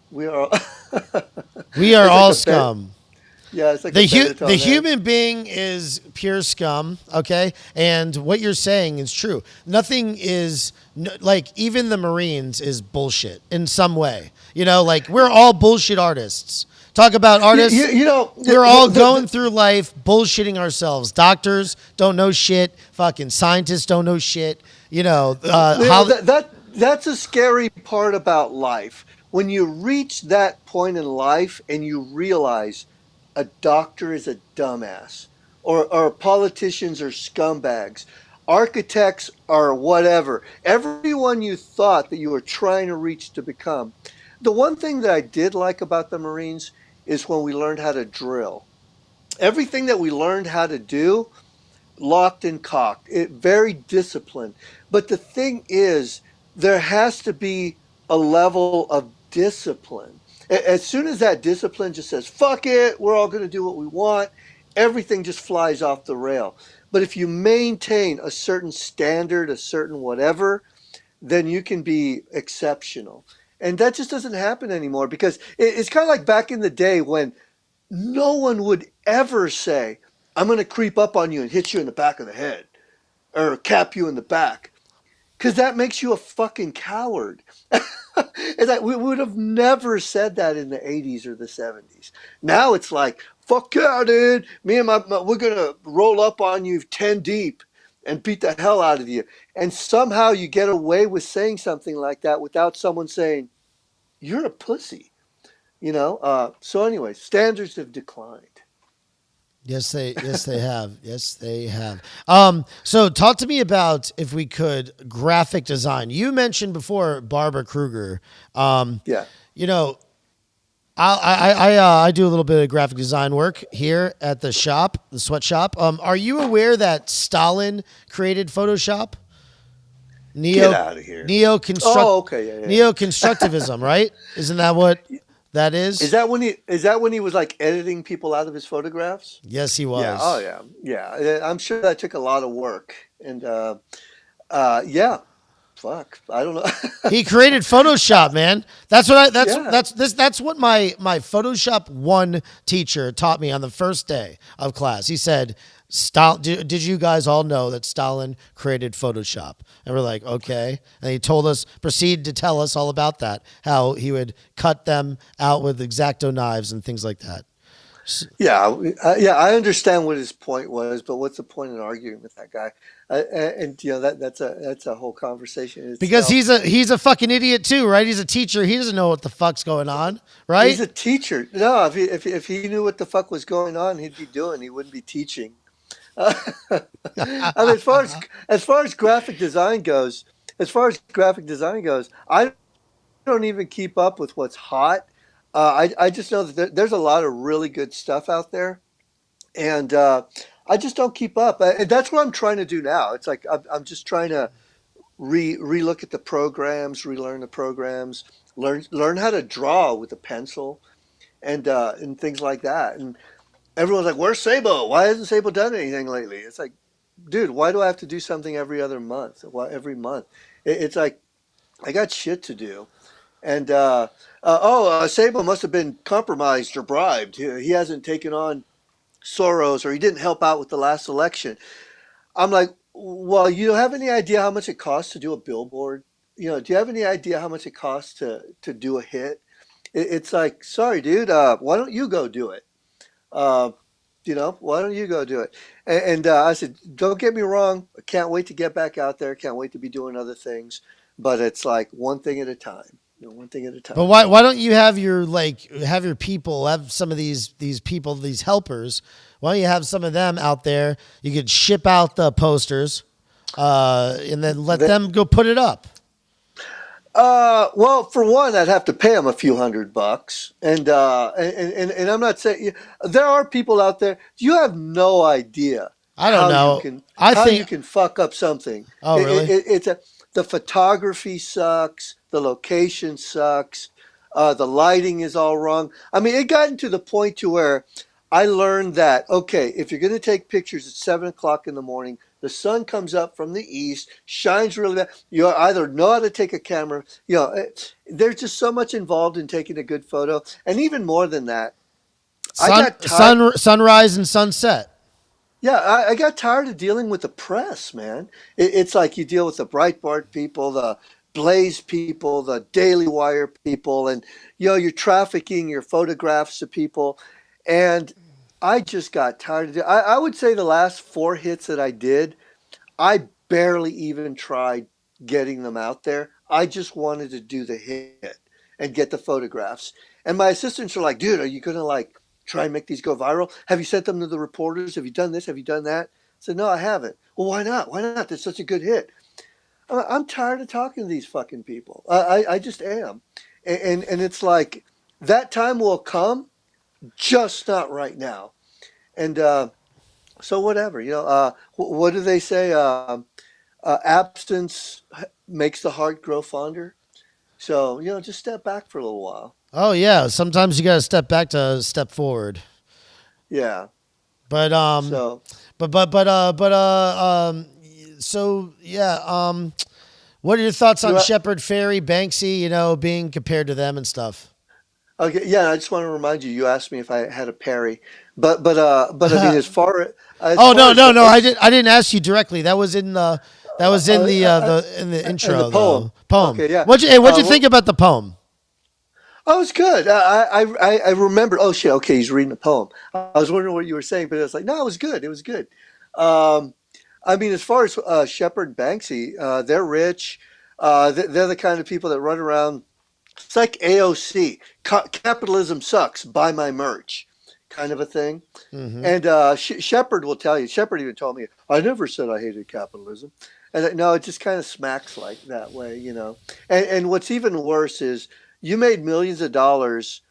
we are. We are It's like all a scum. Yeah, it's like The a Benetton ad. human being is pure scum, okay? And what you're saying is true. Nothing is like even the Marines is bullshit in some way. You know, like we're all bullshit artists. Talk about artists. You know, we're all going through life bullshitting ourselves. Doctors don't know shit. Fucking scientists don't know shit. You know, that's a scary part about life. When you reach that point in life and you realize a doctor is a dumbass, or politicians are scumbags, architects are whatever. Everyone you thought that you were trying to reach to become, the one thing that I did like about the Marines is when we learned how to drill. Everything that we learned how to do, locked and cocked, very disciplined. But the thing is, there has to be a level of discipline. As soon as that discipline just says, fuck it, we're all going to do what we want, everything just flies off the rail. But if you maintain a certain standard, a certain whatever, then you can be exceptional. And that just doesn't happen anymore because it's kind of like back in the day when no one would ever say, I'm going to creep up on you and hit you in the back of the head or cap you in the back. Because that makes you a fucking coward. And that, we would have never said that in the 80s or the 70s. Now it's like, fuck yeah, dude. Me and we're going to roll up on you 10 deep and beat the hell out of you. And somehow you get away with saying something like that without someone saying, you're a pussy. So anyway, standards have declined. Yes, they have. Yes, they have. So talk to me about, if we could, graphic design. You mentioned before Barbara Kruger. Yeah. I do a little bit of graphic design work here at the shop, the sweatshop. Are you aware that Stalin created Photoshop? Get out of here. Oh, okay. Yeah. Neo-constructivism, right? Isn't that what that is? Is that when he was like editing people out of his photographs? Yes, he was. Yeah. Oh yeah. Yeah. I'm sure that took a lot of work. And yeah. Fuck. I don't know. He created Photoshop, man. That's what Yeah. that's what my Photoshop 1 teacher taught me on the first day of class. He said, did you guys all know that Stalin created Photoshop? And we're like, okay. And he proceeded to tell us all about that, how he would cut them out with X-Acto knives and things like that. Yeah, I understand what his point was, but what's the point in arguing with that guy? And that's a whole conversation in Because itself. he's a fucking idiot too, right? He's a teacher. He doesn't know what the fuck's going on, right? He's a teacher. No, if he knew what the fuck was going on, he wouldn't be teaching. I mean, as far as graphic design goes, I don't even keep up with what's hot. I just know that there's a lot of really good stuff out there, and I just don't keep up. And that's what I'm trying to do now. It's like I'm just trying to relook at the programs, relearn the programs, learn how to draw with a pencil, and things like that. And everyone's like, "Where's Sabo? Why hasn't Sabo done anything lately?" It's like, dude, why do I have to do something every other month? Why every month? It's like I got shit to do. And Sabo must have been compromised or bribed. He hasn't taken on Soros, or he didn't help out with the last election. I'm like, well, you have any idea how much it costs to do a billboard? Do you have any idea how much it costs to do a hit? It's like, sorry, dude, why don't you go do it? Why don't you go do it? And I said, don't get me wrong. I can't wait to get back out there. Can't wait to be doing other things. But it's like one thing at a time. One thing at a time. But why don't you have your people, have some of these people, these helpers? Why don't you have some of them out there? You could ship out the posters, and then let them go put it up. Well, for one, I'd have to pay them a few $100, and I'm not saying there are people out there. You have no idea. I don't know. You can fuck up something. Oh, really? The photography sucks. The location sucks. The lighting is all wrong. I mean, it got to the point to where I learned that, okay, if you're going to take pictures at 7:00 in the morning, the sun comes up from the east, shines really bad. You either know how to take a camera. There's just so much involved in taking a good photo. And even more than that, sunrise and sunset. Yeah, I got tired of dealing with the press, man. It's like you deal with the Breitbart people, the Blaze people, the Daily Wire people, and you're trafficking your photographs to people. And I just got tired of it. I would say the last 4 hits that I did, I barely even tried getting them out there. I just wanted to do the hit and get the photographs. And my assistants are like, dude, are you going to try and make these go viral? Have you sent them to the reporters? Have you done this? Have you done that? I said, no, I haven't. Well, why not? Why not? That's such a good hit. I'm tired of talking to these fucking people. I just am. And it's like that time will come, just not right now. And so whatever, what do they say? Absence makes the heart grow fonder. So just step back for a little while. Oh yeah, sometimes you got to step back to step forward. Yeah. But So so yeah, what are your thoughts on do I, Shepard Ferry, Banksy, being compared to them and stuff? okay, yeah. I just want to remind you. You asked me if I had a Perry, but I mean, as Oh far no, as no, the no. I didn't ask you directly. That was in the and the intro poem. though. Poem. Okay, yeah. What'd you Well, think about the poem? oh, it's good. I remember. Oh shit. Okay, he's reading a poem. I was wondering what you were saying, but it was like, no, it was good. It was good. Um, I mean, as far as Shepard and Banksy, they're rich. They're the kind of people that run around. It's like AOC. Capitalism sucks. Buy my merch, kind of a thing. Hmm. And Shepard will tell you. Shepard even told me, I never said I hated capitalism. And no, it just kind of smacks like that way. And what's even worse is you made millions of dollars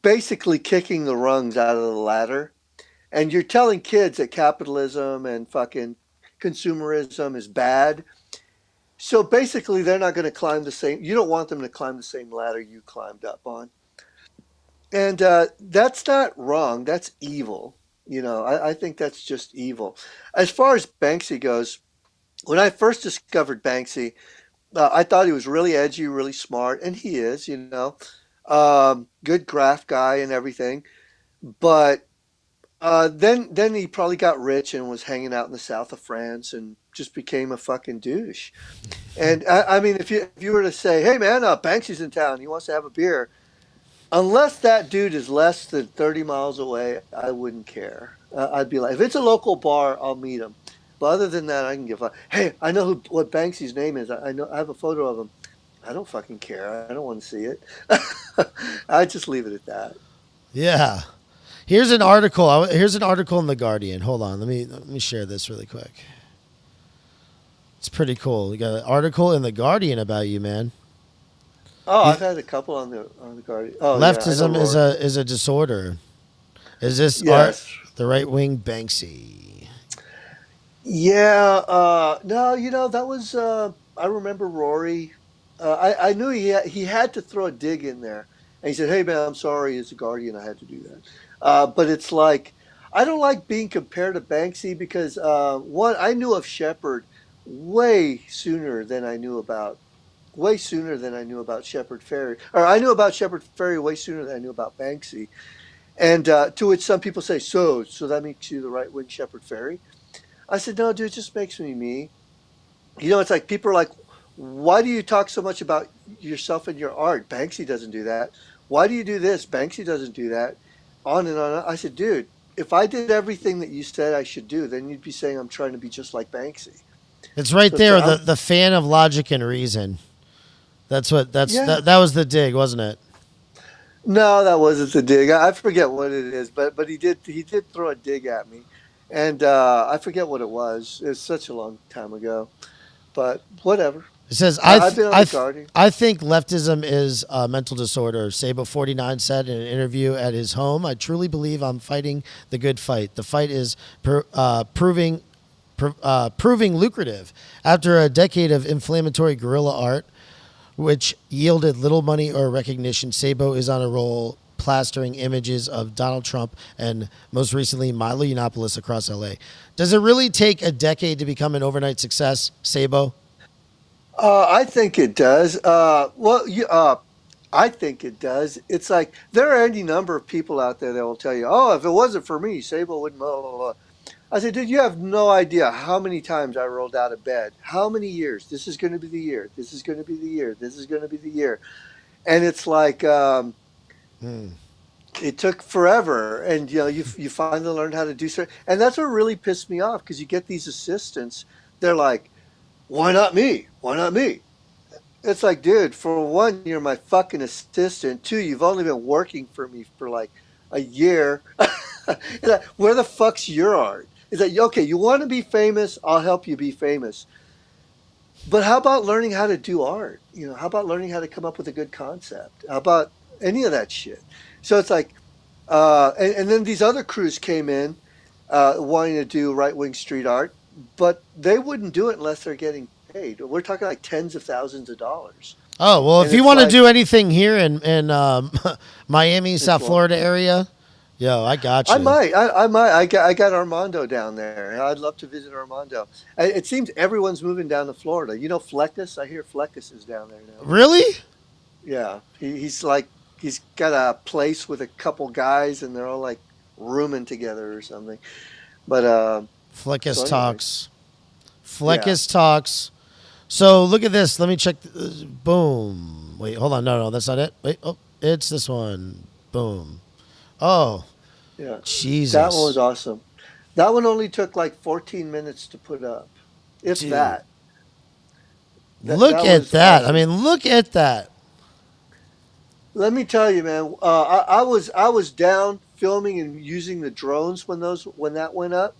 basically kicking the rungs out of the ladder. And you're telling kids that capitalism and fucking consumerism is bad. So basically, they're not going to climb the same. You don't want them to climb the same ladder you climbed up on. And that's not wrong. That's evil. I think that's just evil. As far as Banksy goes, when I first discovered Banksy, I thought he was really edgy, really smart, and he is. Good graph guy and everything. But then he probably got rich and was hanging out in the south of France and just became a fucking douche. And I mean, if you were to say, "Hey man, Banksy's in town. He wants to have a beer," unless that dude is less than 30 miles away, I wouldn't care. I'd be like, if it's a local bar, I'll meet him. But other than that, I can give up. Hey, I know what Banksy's name is. I know. I have a photo of him. I don't fucking care. I don't want to see it. I just leave it at that. Yeah. Here's an article. Here's an article in the Guardian. Hold on. Let me share this really quick. It's pretty cool. We got an article in the Guardian about you, man. Oh, You, I've had a couple on the Guardian. Oh yeah, I know leftism is Rory. a disorder. Is this art Yes. the right wing Banksy? Yeah. No, that was. I remember Rory. I knew he had to throw a dig in there, and he said, "Hey man, I'm sorry. As a Guardian, I had to do that." But it's like I don't like being compared to Banksy because one, I knew of Shepard way sooner than I knew about way sooner than I knew about Shepard Ferry, or I knew about Shepard Ferry way sooner than I knew about Banksy. And to which some people say, so that makes you the right wing Shepard Ferry. I said, no, dude, it just makes me me. It's like people are like, why do you talk so much about yourself and your art? Banksy doesn't do that. Why do you do this? Banksy doesn't do that. On and on. I said, dude, if I did everything that you said I should do, then you'd be saying I'm trying to be just like Banksy. It's right So it's there. like, The fan of logic and reason. yeah. That was the dig, wasn't it? No, that wasn't the dig. I forget what it is, but he did throw a dig at me, and I forget what it was. It's such a long time ago, but whatever. It says, I've been on the Guardian. I think leftism is a mental disorder. Sabo 49 said in an interview at his home, I truly believe I'm fighting the good fight. The fight is proving lucrative. After a decade of inflammatory guerrilla art, which yielded little money or recognition, Sabo is on a roll plastering images of Donald Trump and most recently Milo Yiannopoulos across LA. Does it really take a decade to become an overnight success, Sabo? I think it does. I think it does. It's like there are any number of people out there that will tell you, "Oh, if it wasn't for me, Sable wouldn't." Blah, blah, blah. I said, "Dude, you have no idea how many times I rolled out of bed. How many years? This is going to be the year. This is going to be the year. This is going to be the year." And it's like Hmm. it took forever, and you finally learned how to do certain. And that's what really pissed me off because you get these assistants. They're like, "Why not me? Why not me?" It's like, dude, for one, you're my fucking assistant. Two, you've only been working for me for like a year. It's like, where the fuck's your art? Is that okay? You want to be famous? I'll help you be famous. But how about learning how to do art? How about learning how to come up with a good concept? How about any of that shit? So it's like, and then these other crews came in wanting to do right wing street art, but they wouldn't do it unless they're getting paid. We're talking like tens of thousands of dollars. Oh, well, And if you it's want to like, do anything here in Miami, it's South well, Florida area, yo, I got I you. might, I might, I got Armando down there. I'd love to visit Armando. It seems everyone's moving down to Florida. Fleckus? I hear Fleckus is down there now. Really? Yeah, he's like he's got a place with a couple guys, and they're all like rooming together or something. But so Fleckus anyway, talks. yeah, Fleckus talks. So look at this. Let me check. Boom. Wait, hold on. No, that's not it. Wait. Oh, it's this one. Boom. Oh, yeah, that one was Jesus. awesome. That one only took like 14 minutes to put up, if Dude. that. Look That at was that. I awesome. mean, look at that. Let me tell you, man. I was down filming and using the drones when that went up.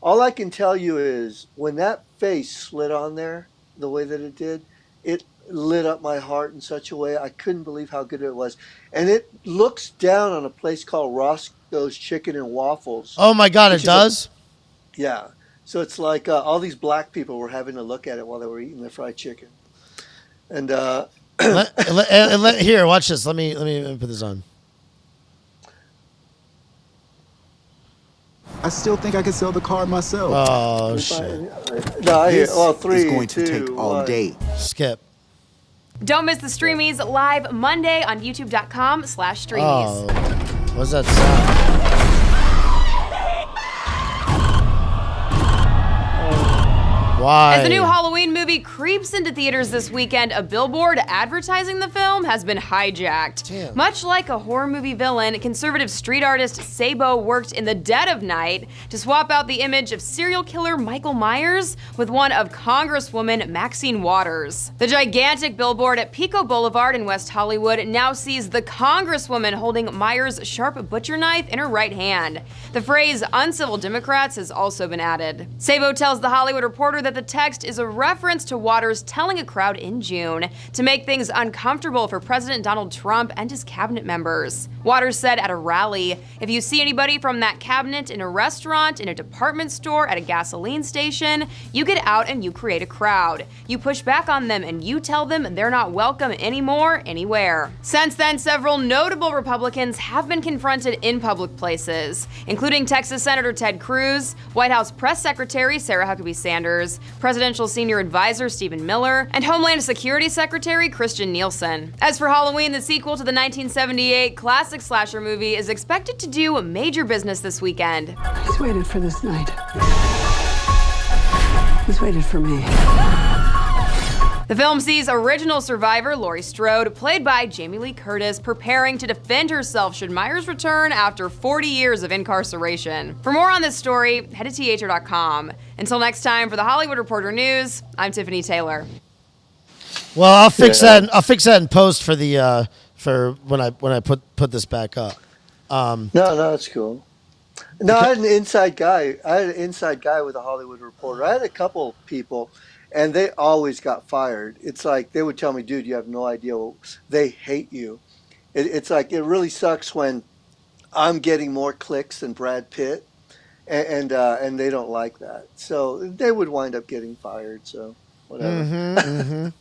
All I can tell you is when that face slid on there the way that it did, it lit up my heart in such a way I couldn't believe how good it was. And it looks down on a place called Roscoe's Chicken and Waffles, Oh my God, it which is a does? yeah. So it's like all these black people were having to look at it while they were eating their fried chicken. And Here, watch this. Let me put this on. I still think I could sell the car myself. Oh if I, shit. no, I hear. This Well, is three, going to take two, all one. day. Skip. Don't miss the Streamies live Monday on youtube.com/streamies. Oh, what's that sound? Why? As the new Halloween movie creeps into theaters this weekend, a billboard advertising the film has been hijacked. Damn. Much like a horror movie villain, conservative street artist Sabo worked in the dead of night to swap out the image of serial killer Michael Myers with one of Congresswoman Maxine Waters. The gigantic billboard at Pico Boulevard in West Hollywood now sees the Congresswoman holding Myers' sharp butcher knife in her right hand. The phrase "uncivil Democrats" has also been added. Sabo tells The Hollywood Reporter that the text is a reference to Waters telling a crowd in June to make things uncomfortable for President Donald Trump and his cabinet members. Waters said at a rally, "If you see anybody from that cabinet in a restaurant, in a department store, at a gasoline station, you get out and you create a crowd. You push back on them and you tell them they're not welcome anymore, anywhere." Since then, several notable Republicans have been confronted in public places, including Texas Senator Ted Cruz, White House Press Secretary Sarah Huckabee Sanders, Presidential Senior Advisor Stephen Miller, and Homeland Security Secretary Christian Nielsen. As for Halloween, the sequel to the 1978 classic slasher movie is expected to do major business this weekend. He's waited for this night. He's waited for me. The film sees original survivor Laurie Strode, played by Jamie Lee Curtis, preparing to defend herself should Myers return after 40 years of incarceration. For more on this story, head to thr.com. Until next time, for the Hollywood Reporter News, I'm Tiffany Taylor. Well, I'll fix Yeah. that. I'll fix that in post for the for when I put this back up. No, that's cool. No, I had an inside guy. I had an inside guy with a Hollywood Reporter. I had a couple people, and they always got fired. It's like they would tell me, "Dude, you have no idea. They hate you." It's like it really sucks when I'm getting more clicks than Brad Pitt, and they don't like that. So they would wind up getting fired. So whatever.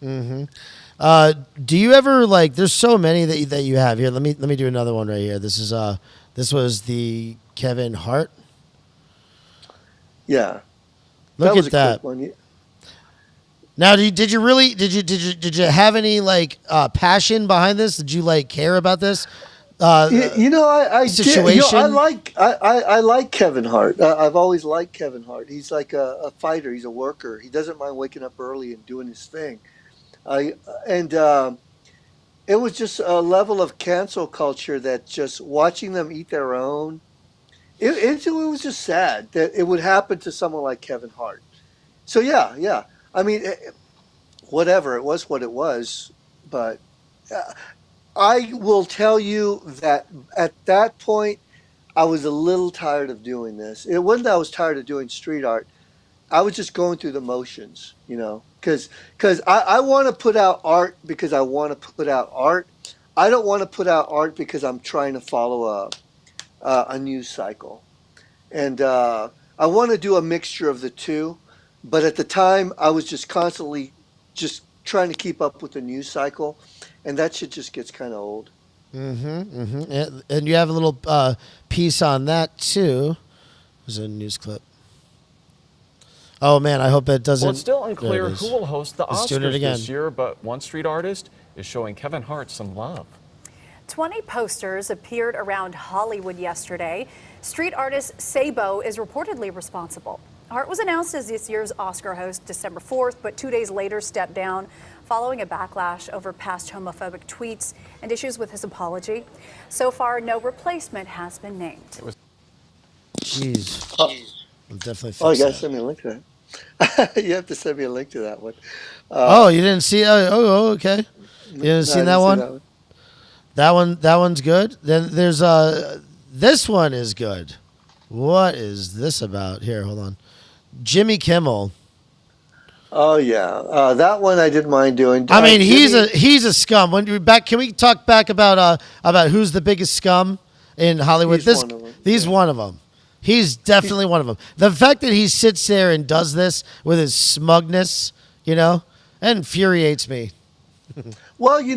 Do you ever like? There's so many that you have here. Let me do another one right here. This was the Kevin Hart. Yeah, Look that was at a that. quick one. Now, did you have any like passion behind this? Did you like care about this? I did. Situation? I like Kevin Hart. I've always liked Kevin Hart. He's like a fighter. He's a worker. He doesn't mind waking up early and doing his thing. And it was just a level of cancel culture that just watching them eat their own. It was just sad that it would happen to someone like Kevin Hart. So yeah. I mean, whatever, it was what it was. But I will tell you that at that point, I was a little tired of doing this. It wasn't that I was tired of doing street art. I was just going through the motions, because I want to put out art because I want to put out art. I don't want to put out art because I'm trying to follow a news cycle, and I want to do a mixture of the two. But at the time, I was just constantly just trying to keep up with the news cycle, and that shit just gets kind of old. And you have a little piece on that too. There's a news clip. Oh man, I hope it doesn't. Well, it's still unclear There it is. who will host the It's doing it Oscars again. this year, but one street artist is showing Kevin Hart some love. 20 posters appeared around Hollywood yesterday. Street artist Sabo is reportedly responsible. Hart was announced as this year's Oscar host December 4th, but 2 days later stepped down following a backlash over past homophobic tweets and issues with his apology. So far, no replacement has been named. Jeez. I'll definitely fix Oh, you gotta that. send me a link to that. You have to send me a link to that one. Oh, you didn't see? Okay. You didn't see I that see one? That one's good. Then there's this one is good. What is this about? Here, hold on. Jimmy Kimmel. Oh yeah, that one I didn't mind doing. I mean, Jimmy- he's a scum. When we back, can we talk back about who's the biggest scum in Hollywood? He's one of them. He's one of them. He's definitely one of them. The fact that he sits there and does this with his smugness, that infuriates me. Well, he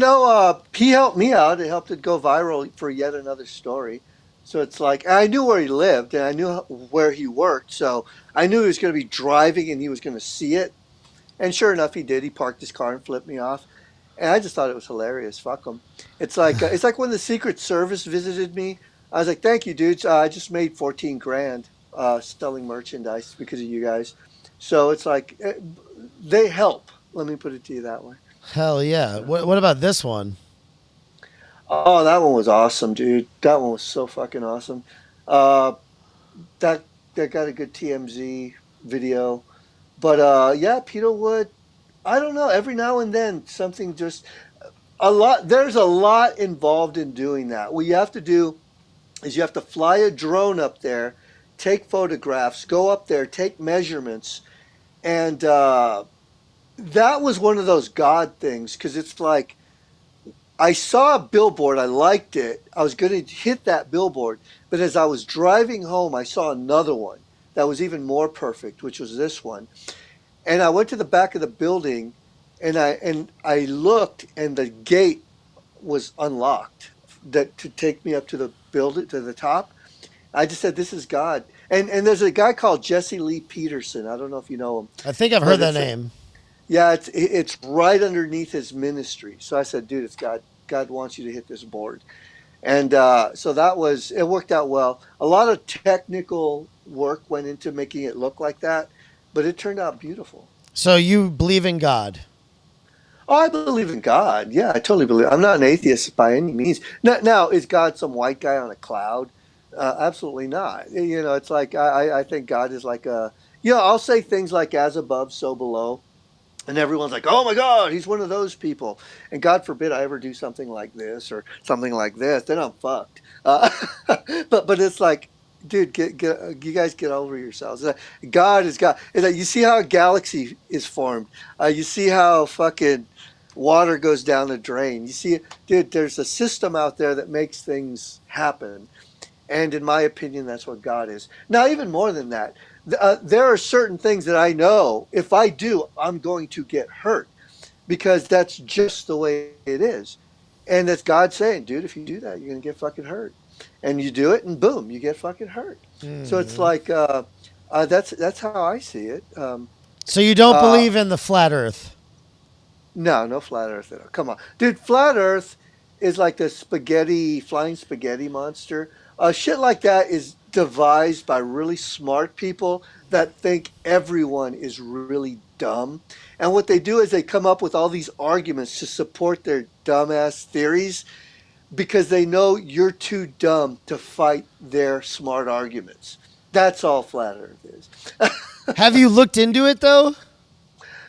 helped me out. It helped it go viral for yet another story. So it's like I knew where he lived and I knew where he worked. So I knew he was going to be driving and he was going to see it. And sure enough, he did. He parked his car and flipped me off. And I just thought it was hilarious. Fuck him. It's like when the Secret Service visited me. I was like, thank you, dudes. I just made 14 grand selling merchandise because of you guys. So it's like they help. Let me put it to you that way. Hell yeah. What about this one? Oh, that one was awesome, dude. That one was so fucking awesome. That got a good TMZ video. But yeah, Peter Wood, I don't know. Every now and then something just there's a lot involved in doing that. What you have to do is you have to fly a drone up there, take photographs, go up there, take measurements. And that was one of those God things because it's like I saw a billboard. I liked it. I was going to hit that billboard. But as I was driving home, I saw another one that was even more perfect, which was this one. And I went to the back of the building and I looked and the gate was unlocked to take me up to the building, to the top. I just said, this is God. And there's a guy called Jesse Lee Peterson. I don't know if you know him. I think I've heard that name. Yeah, it's right underneath his ministry. So I said, dude, it's God. God wants you to hit this board. And so it worked out well. A lot of technical work went into making it look like that, but it turned out beautiful. So you believe in God? Oh, I believe in God. Yeah, I totally believe. I'm not an atheist by any means. Now, is God some white guy on a cloud? Absolutely not. It's like I think God is like I'll say things like as above, so below. And everyone's like, oh my God, he's one of those people. And God forbid I ever do something like this or something like this. Then I'm fucked. But it's like, dude, you guys get over yourselves. God is God. It's like, you see how a galaxy is formed. You see how fucking water goes down the drain. You see, dude, there's a system out there that makes things happen. And in my opinion, that's what God is. Now, even more than that, there are certain things that I know if I do, I'm going to get hurt because that's just the way it is. And that's God saying, dude, if you do that, you're going to get fucking hurt. And you do it and boom, you get fucking hurt. So it's like, that's how I see it. So you don't believe in the flat earth? No flat earth. Come on. Dude, flat earth is like the flying spaghetti monster. Shit like that is devised by really smart people that think everyone is really dumb. And what they do is they come up with all these arguments to support their dumbass theories because they know you're too dumb to fight their smart arguments. That's all flat earth is. Have you looked into it, though?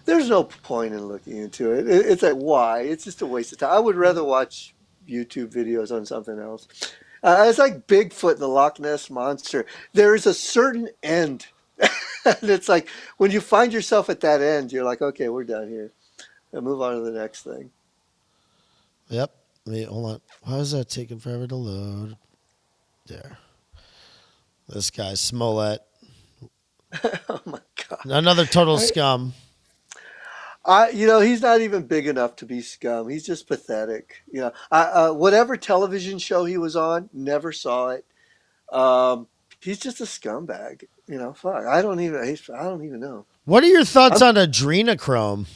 There's no point in looking into it. It's like, why? It's just a waste of time. I would rather watch YouTube videos on something else. It's like Bigfoot and the Loch Ness Monster. There is a certain end And it's like when you find yourself at that end, you're like, okay, we're done here. And move on to the next thing. Yep. Wait, hold on. Why is that taking forever to load? There. This guy, Smollett. Oh my God. Another total scum. He's not even big enough to be scum. He's just pathetic. Whatever television show he was on, never saw it. He's just a scumbag. Fuck. I don't even know. What are your thoughts on adrenochrome?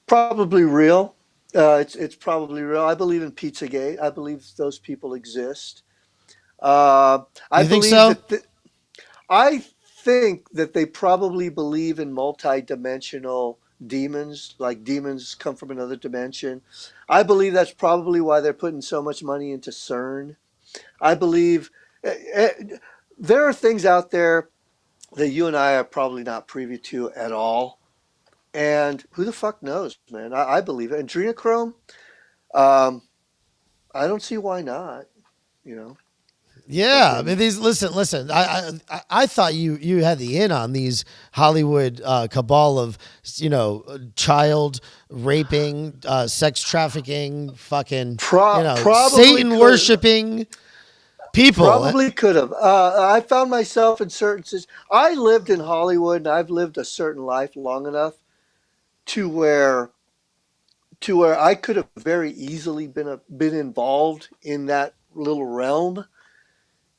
Probably real. It's probably real. I believe in Pizzagate. I believe those people exist. I You think believe so? I think that they probably believe in multi-dimensional demons, like demons come from another dimension. I believe that's probably why they're putting so much money into CERN. I believe eh, eh, there are things out there that you and I are probably not privy to at all. And who the fuck knows, man? I believe it. Adrenochrome, um, I don't see why not, you know. Yeah, I mean, listen. I thought you had the in on these Hollywood cabal of child raping, sex trafficking, fucking Probably Satan could. worshiping people. Probably could have. I found myself in I lived in Hollywood, and I've lived a certain life long enough to where I could have very easily been involved in that little realm.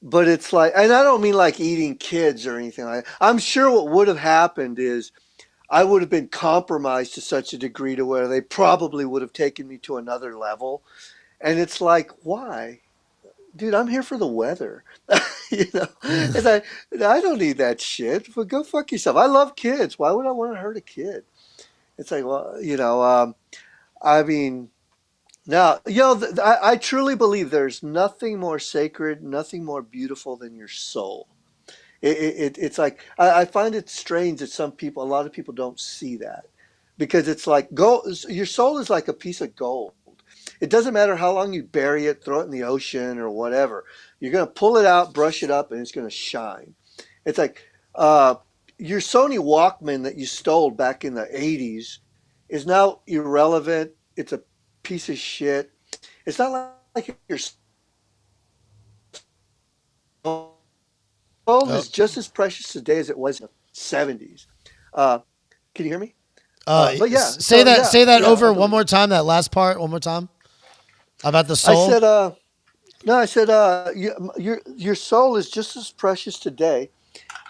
But it's like, and I don't mean like eating kids or anything like that. I'm sure what would have happened is I would have been compromised to such a degree to where they probably would have taken me to another level. And it's like, why? Dude, I'm here for the weather. And I don't need that shit. But go fuck yourself. I love kids. Why would I want to hurt a kid? It's like, well, I mean, now, I truly believe there's nothing more sacred, nothing more beautiful than your soul. It's like, I find it strange that a lot of people don't see that, because it's like gold. Your soul is like a piece of gold. It doesn't matter how long you bury it, throw it in the ocean or whatever. You're going to pull it out, brush it up, and it's going to shine. It's like your Sony Walkman that you stole back in the 80s is now irrelevant. It's a piece of shit. It's not like your soul is just as precious today as it was in the 70s. Can you hear me? But yeah, say that yeah, over one more time. That last part one more time about the soul. I said, your soul is just as precious today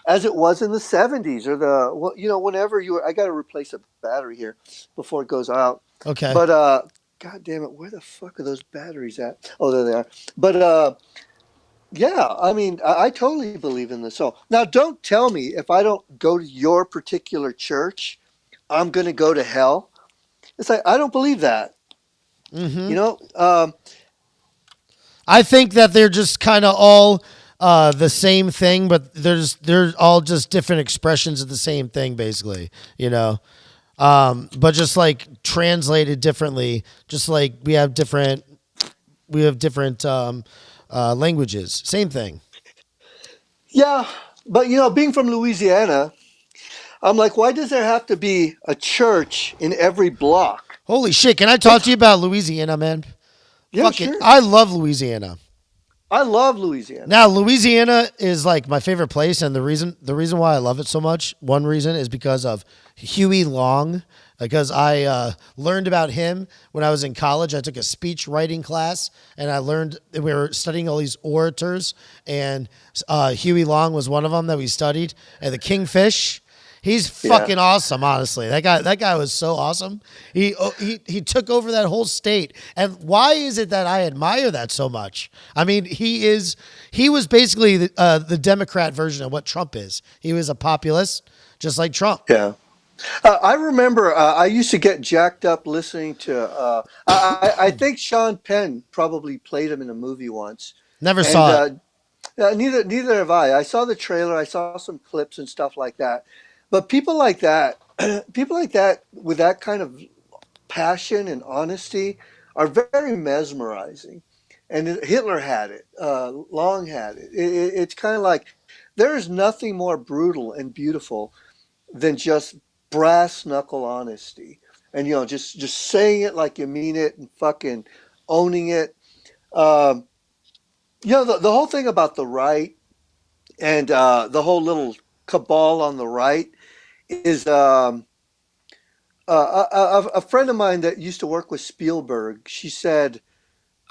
as it was in the 70s or whenever I got to replace a battery here before it goes out. Okay. But God damn it, where the fuck are those batteries at? Oh, there they are. But yeah, I mean, I totally believe in the soul. Now, don't tell me if I don't go to your particular church, I'm going to go to hell. It's like, I don't believe that. Mm-hmm. I think that they're just kind of all the same thing, but they're all just different expressions of the same thing, basically. But just like translated differently, just like we have different languages. Same thing. Yeah, but being from Louisiana, I'm like, why does there have to be a church in every block? Holy shit! Can I talk to you about Louisiana, man? Yeah, Fuck sure. it. I love Louisiana. I love Louisiana. Now, Louisiana is like my favorite place, and the reason why I love it so much, one reason is because of Huey Long, because I learned about him when I was in college. I took a speech writing class, and we were studying all these orators, and Huey Long was one of them that we studied, and the Kingfish. He's fucking awesome, honestly. That guy was so awesome. He took over that whole state. And why is it that I admire that so much? I mean, he was basically the Democrat version of what Trump is. He was a populist, just like Trump. Yeah. I remember I used to get jacked up listening to, I think Sean Penn probably played him in a movie once. Never saw it. Neither have I. I saw the trailer. I saw some clips and stuff like that. But people like that with that kind of passion and honesty are very mesmerizing. And Hitler had it. Long had it. It's kind of like There is nothing more brutal and beautiful than just brass knuckle honesty, and just saying it like you mean it and fucking owning it. Um, the whole thing about the right and the whole little cabal on the right is a friend of mine that used to work with Spielberg. She said,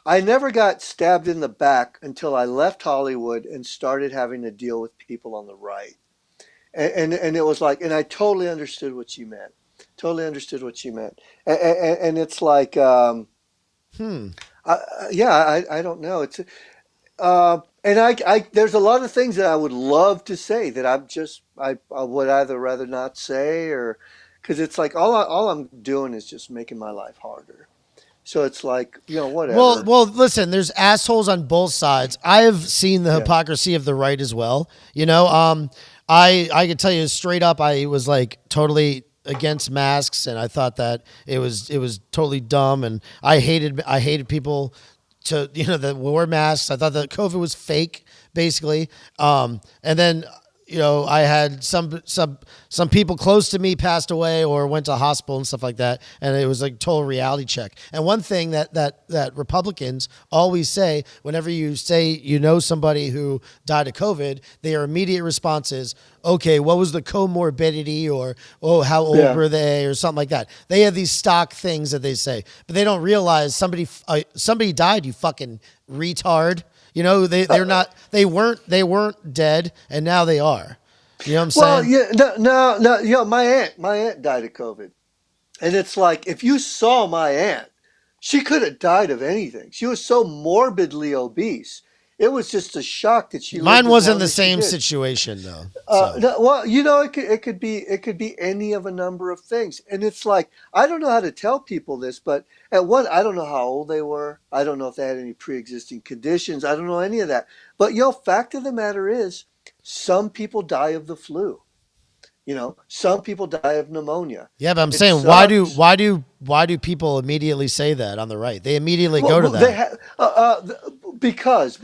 I never got stabbed in the back until I left Hollywood and started having to deal with people on the right. And it was like, and I totally understood what she meant. Totally understood what she meant. And it's like, I don't know. It's, and there's a lot of things that I would love to say that I would either rather not say, or because it's like all I'm doing is just making my life harder. So it's like, whatever. Well, listen, there's assholes on both sides. I've seen the hypocrisy of the right as well. I could tell you straight up, I was like totally against masks, and I thought that it was totally dumb, and I hated people that wore masks. I thought that COVID was fake, basically. And then I had some people close to me passed away or went to hospital and stuff like that, and it was like total reality check. And one thing that Republicans always say whenever you say somebody who died of COVID, their immediate response is, okay, what was the comorbidity, or how old were they, or something like that. They have these stock things that they say, but they don't realize somebody died. You fucking retard. They weren't dead, and now they are. You know what I'm saying? Well, no. My aunt died of COVID, and it's like, if you saw my aunt, she could have died of anything. She was so morbidly obese. It was just a shock that she. Mine wasn't the same situation though. No, well, it could be any of a number of things, and it's like, I don't know how to tell people this, but I don't know how old they were. I don't know if they had any pre-existing conditions. I don't know any of that. But fact of the matter is, some people die of the flu. Some people die of pneumonia. Yeah, but I'm saying, why do people immediately say that on the right? They immediately go to that. Because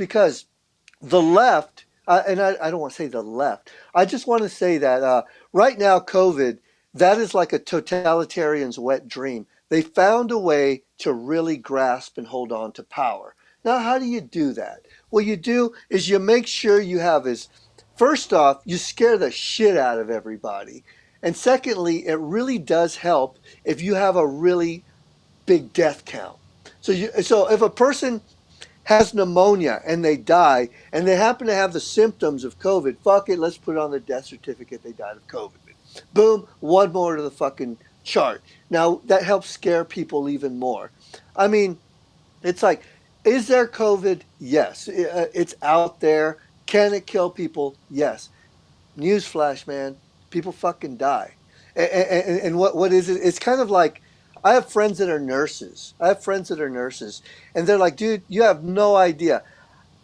the left, and I don't want to say the left. I just want to say that right now, COVID, that is like a totalitarian's wet dream. They found a way to really grasp and hold on to power. Now, how do you do that? What you do is you make sure you have first off, you scare the shit out of everybody. And secondly, it really does help if you have a really big death count. So if a person has pneumonia and they die and they happen to have the symptoms of COVID, fuck it, let's put on the death certificate they died of COVID. Boom, one more to the fucking chart. Now, that helps scare people even more. I mean, it's like, is there COVID? Yes. It's out there. Can it kill people? Yes. Newsflash, man. People fucking die. And what is it? It's kind of like, I have friends that are nurses. And they're like, dude, you have no idea.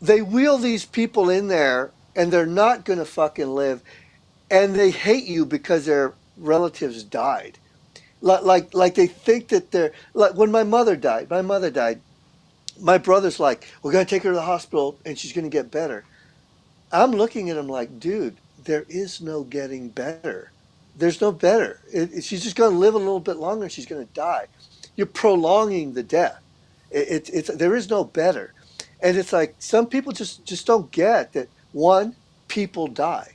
They wheel these people in there, and they're not going to fucking live. And they hate you because their relatives died. Like they think that they're, like when my mother died, my brother's like, we're going to take her to the hospital and she's going to get better. I'm looking at him like, dude, there is no getting better. There's no better. She's just going to live a little bit longer and she's going to die. You're prolonging the death. There is no better. And it's like, some people just don't get that. One, people die.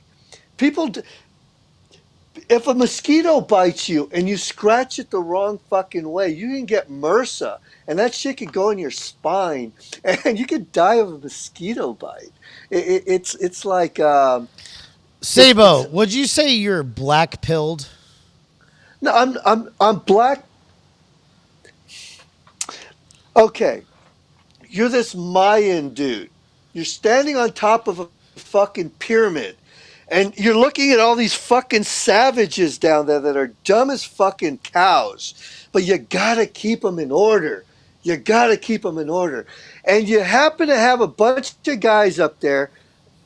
If a mosquito bites you and you scratch it the wrong fucking way, you can get MRSA, and that shit could go in your spine, and you could die of a mosquito bite. It's like Sabo, would you say you're black pilled? No, I'm black. Okay, you're this Mayan dude. You're standing on top of a fucking pyramid. And you're looking at all these fucking savages down there that are dumb as fucking cows. But you gotta keep them in order. And you happen to have a bunch of guys up there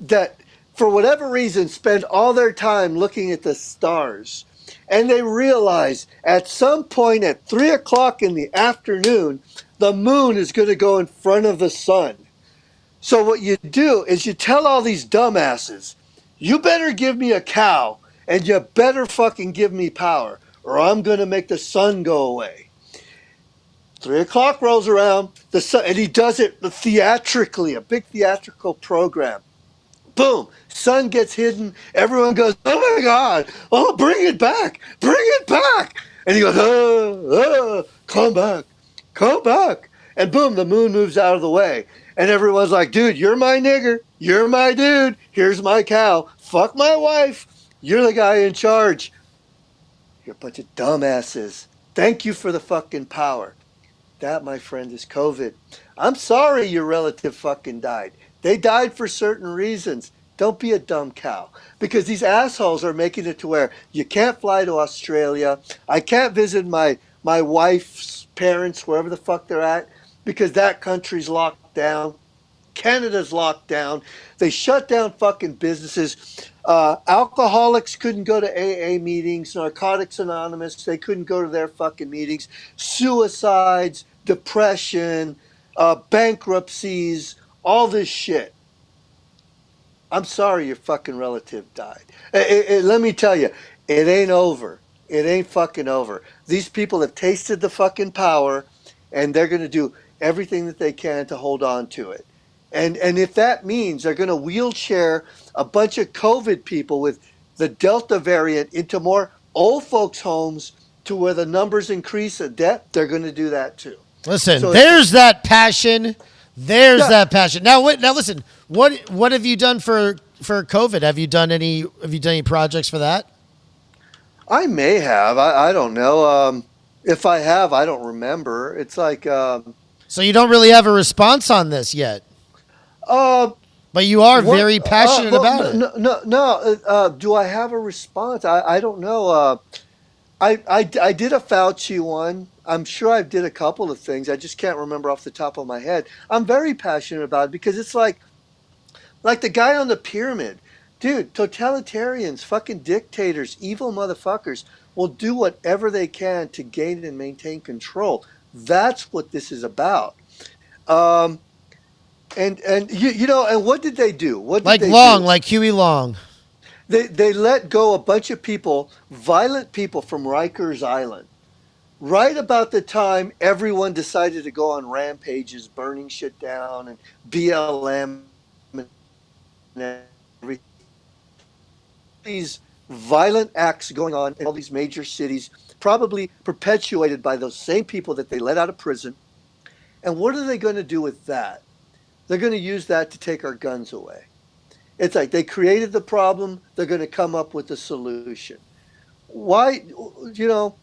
that, for whatever reason, spend all their time looking at the stars. And they realize at some point at 3 o'clock in the afternoon, the moon is going to go in front of the sun. So what you do is you tell all these dumbasses, You better give me a cow, and you better fucking give me power, or I'm going to make the sun go away. 3 o'clock rolls around, the sun, and he does it theatrically, a big theatrical program. Boom, sun gets hidden. Everyone goes, oh my God, oh, bring it back, bring it back. And he goes, come back, come back. And boom, the moon moves out of the way. And everyone's like, dude, you're my nigger. You're my dude. Here's my cow. Fuck my wife. You're the guy in charge. You're a bunch of dumbasses. Thank you for the fucking power. That, my friend, is COVID. I'm sorry your relative fucking died. They died for certain reasons. Don't be a dumb cow. Because these assholes are making it to where you can't fly to Australia. I can't visit my wife's parents, wherever the fuck they're at, because that country's locked down. Canada's locked down. They shut down fucking businesses. Alcoholics couldn't go to AA meetings. Narcotics Anonymous, they couldn't go to their fucking meetings. Suicides, depression, bankruptcies, all this shit. I'm sorry your fucking relative died. Let me tell you, it ain't over. It ain't fucking over. These people have tasted the fucking power, and they're going to do everything that they can to hold on to it. And if that means they're going to wheelchair a bunch of COVID people with the Delta variant into more old folks' homes to where the numbers increase of death, they're going to do that too. Listen, there's that passion. There's that passion. Now listen. What have you done for COVID? Have you done any projects for that? I may have. I don't know. If I have, I don't remember. It's like. So you don't really have a response on this yet. But you are very passionate about it. No. Do I have a response? I don't know. I did a Fauci one. I'm sure I did a couple of things. I just can't remember off the top of my head. I'm very passionate about it because it's like the guy on the pyramid. Dude, totalitarians, fucking dictators, evil motherfuckers will do whatever they can to gain and maintain control. That's what this is about. And you know, and what did they do? Like Huey Long. They let go a bunch of people, violent people from Rikers Island. Right about the time everyone decided to go on rampages, burning shit down, and BLM and everything. These violent acts going on in all these major cities, probably perpetuated by those same people that they let out of prison. And what are they going to do with that? They're going to use that to take our guns away. It's like they created the problem. They're going to come up with a solution. Why, you know,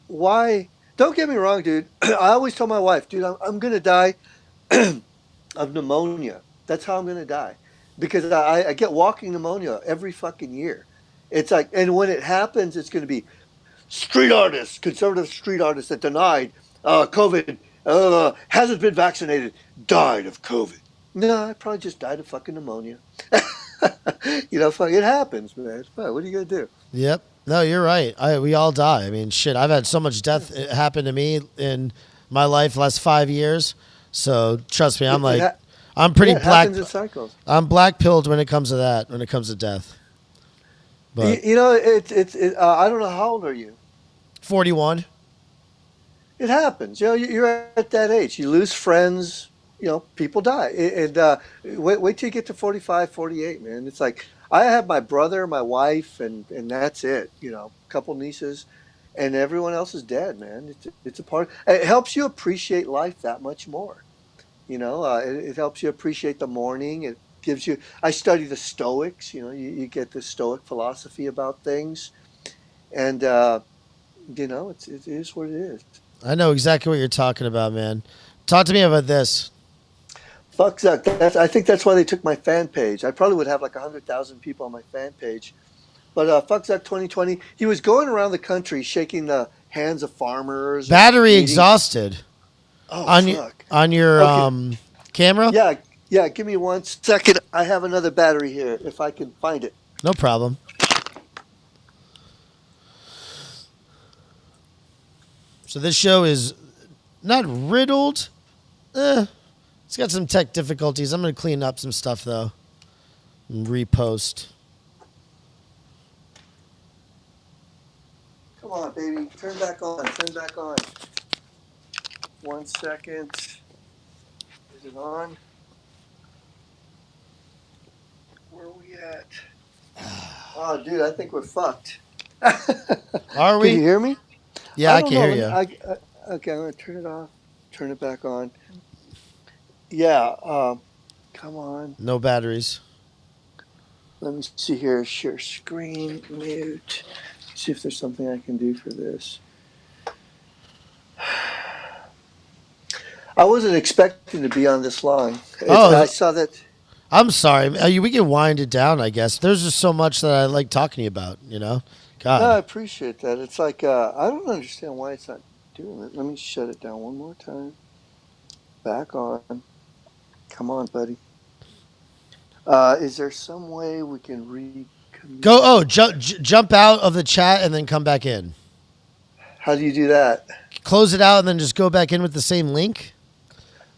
why? Don't get me wrong, dude. I always tell my wife, dude, I'm going to die of pneumonia. That's how I'm going to die. Because I get walking pneumonia every fucking year. It's like, and when it happens, it's going to be street artists, conservative street artists that denied COVID, hasn't been vaccinated, died of COVID. No, I probably just died of fucking pneumonia. You know, it happens, man. What are you going to do? Yep. No, you're right. We all die. I mean, shit, I've had so much death happen to me in my life last 5 years. So trust me, I'm pretty black. Happens in cycles. I'm black pilled when it comes to that, when it comes to death. But you know, I don't know, how old are you? 41. It happens. You know, you're at that age. You lose friends. You know, people die. And wait till you get to 45, 48, man. It's like, I have my brother, my wife, and that's it. You know, a couple nieces, and everyone else is dead, man. It's a part. It helps you appreciate life that much more. You know, it helps you appreciate the morning. It gives you. I study the Stoics. You know, you get the Stoic philosophy about things, and you know, it is what it is. I know exactly what you're talking about, man. Talk to me about this. Fuck Zuck. I think that's why they took my fan page. I probably would have like 100,000 people on my fan page. But fuck Zuck 2020. He was going around the country shaking the hands of farmers. Battery exhausted. Oh, fuck. On your camera? Yeah. Give me 1 second. I have another battery here if I can find it. No problem. So this show is not riddled. It's got some tech difficulties. I'm going to clean up some stuff, though, and repost. Come on, baby. Turn back on. Turn back on. 1 second. Is it on? Where are we at? Oh, dude, I think we're fucked. Are Can you we? hear me? Yeah, I I don't can know. hear you. Okay, I'm going to turn it off. Turn it back on. Yeah. Come on. No batteries. Let me see here. Share screen. Mute. See if there's something I can do for this. I wasn't expecting to be on this long. I saw that. I'm sorry. We can wind it down, I guess. There's just so much that I like talking to you about, you know? God. No, I appreciate that. It's like, I don't understand why it's not doing it. Let me shut it down one more time. Back on. Come on, buddy. Is there some way we can Jump out of the chat and then come back in. How do you do that? Close it out and then just go back in with the same link.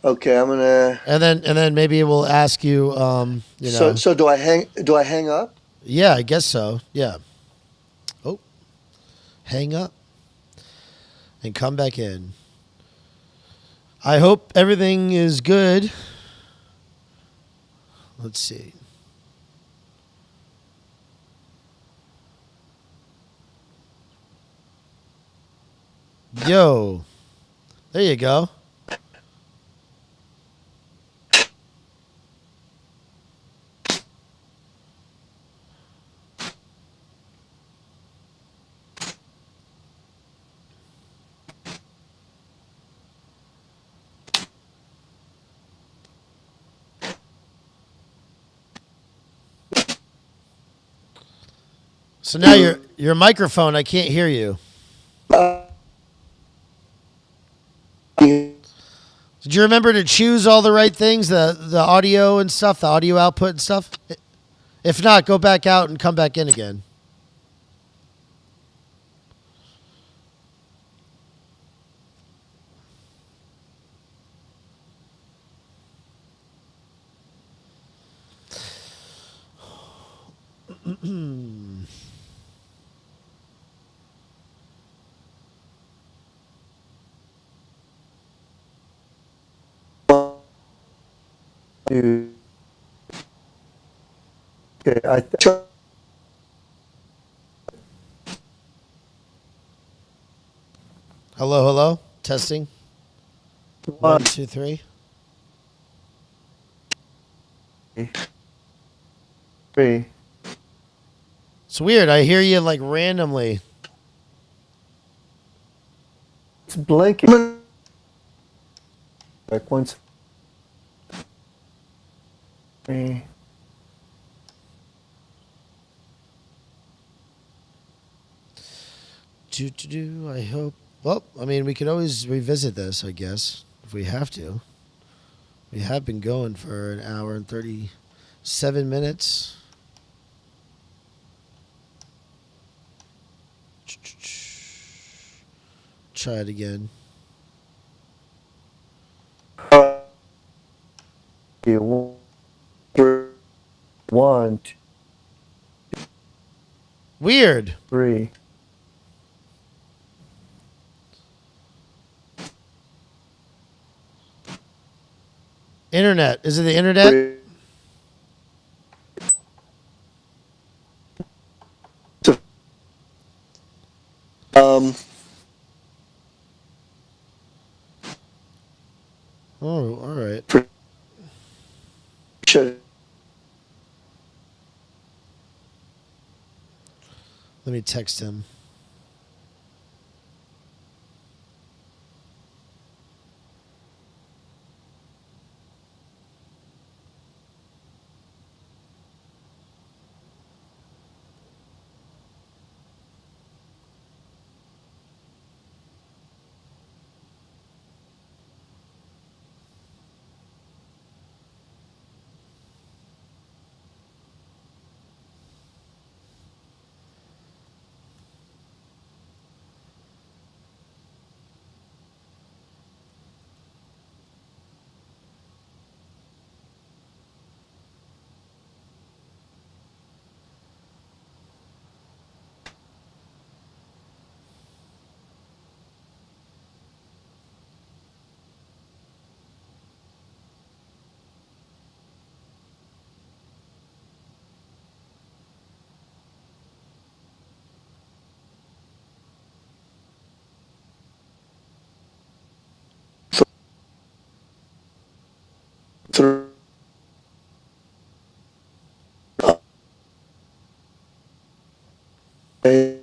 Okay, I'm gonna. And then maybe it will ask you, you know. So do I hang up? Yeah, I guess so. Yeah. Oh, hang up and come back in. I hope everything is good. Let's see. Yo, there you go. So now your microphone, I can't hear you. Did you remember to choose all the right things, the audio and stuff, the audio output and stuff? If not, go back out and come back in again. Okay, Hello. Testing. 1, 2, 3. 3. It's weird. I hear you like randomly. It's blinking. Like once. 3. I hope. Well, I mean, we could always revisit this, I guess, if we have to. We have been going for an hour and 37 minutes. Try it again. One, two, Weird. 3. Internet. Is it the internet? Oh, all right. Let me text him. Damn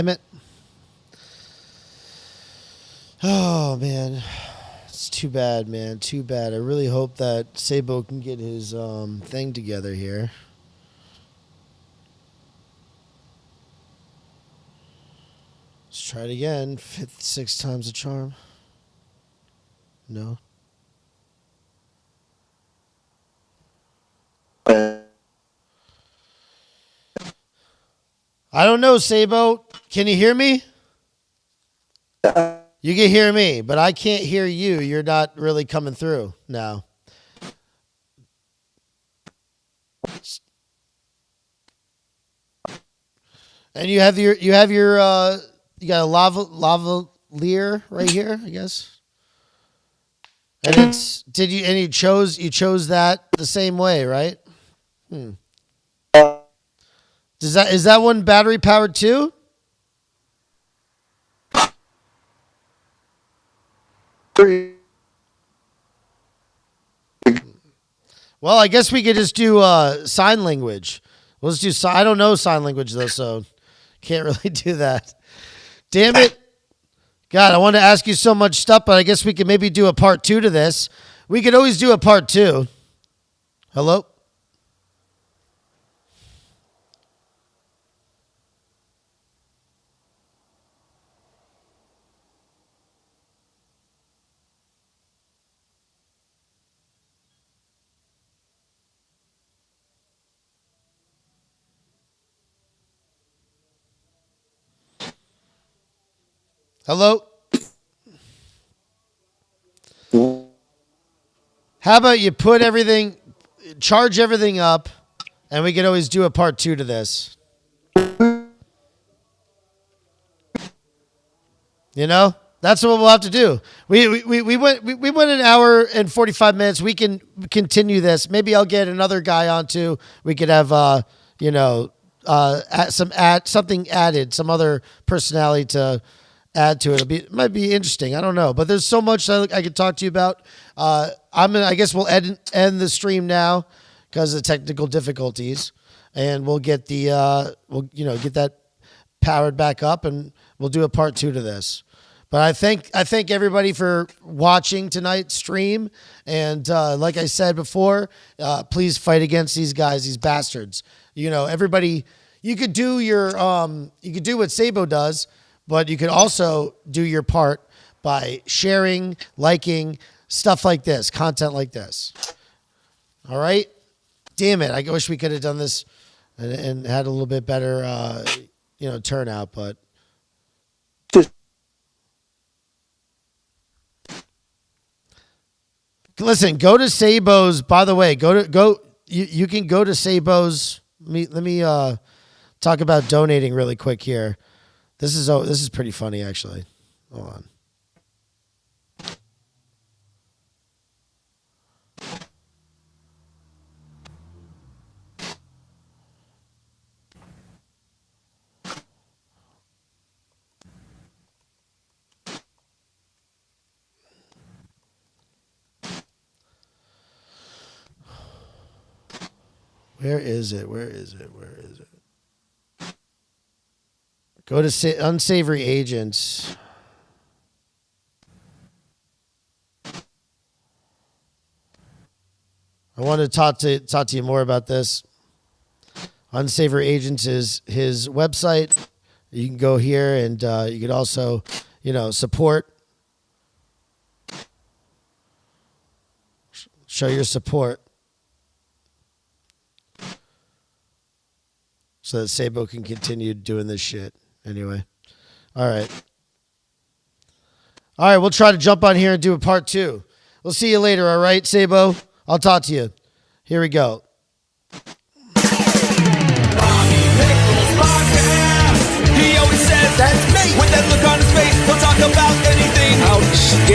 it. Oh, man. It's too bad, man. Too bad. I really hope that Sabo can get his thing together here. Let's try it again. 6 times the charm. No. I don't know, Sabo. Can you hear me? You can hear me, but I can't hear you. You're not really coming through now. And you got a lavalier right here, I guess. And you chose that the same way, right? Is that one battery powered too? Well, I guess we could just do sign language. We'll just do I don't know sign language though, so can't really do that. Damn it. God, I wanted to ask you so much stuff, but I guess we could maybe do a part 2 to this. We could always do a part 2. Hello? Hello? How about you charge everything up, and we can always do a part 2 to this. You know? That's what we'll have to do. We went an hour and 45 minutes. We can continue this. Maybe I'll get another guy on too. We could have something added, some other personality to add to it. It might be interesting. I don't know, but there's so much I could talk to you about. I guess we'll end the stream now because of technical difficulties, and we'll get get that powered back up, and we'll do a part 2 to this. But I thank everybody for watching tonight's stream, and like I said before, please fight against these guys, these bastards. Everybody, you could do what Sabo does. But you could also do your part by sharing, liking, stuff like this, content like this. All right? Damn it. I wish we could have done this and had a little bit better, turnout. But listen, go to Sabo's. By the way, you can go to Sabo's. Let me talk about donating really quick here. This is pretty funny, actually. Hold on. Where is it? Go to unsavory agents. I want to talk to you more about this. Unsavory Agents is his website. You can go here, and you could also, support. Show your support. So that Sabo can continue doing this shit. Anyway. All right. We'll try to jump on here and do a part 2. We'll see you later, all right, Sabo? I'll talk to you. Here we go. He always says, that's me. With that look on his face, he'll talk about anything. Ouch.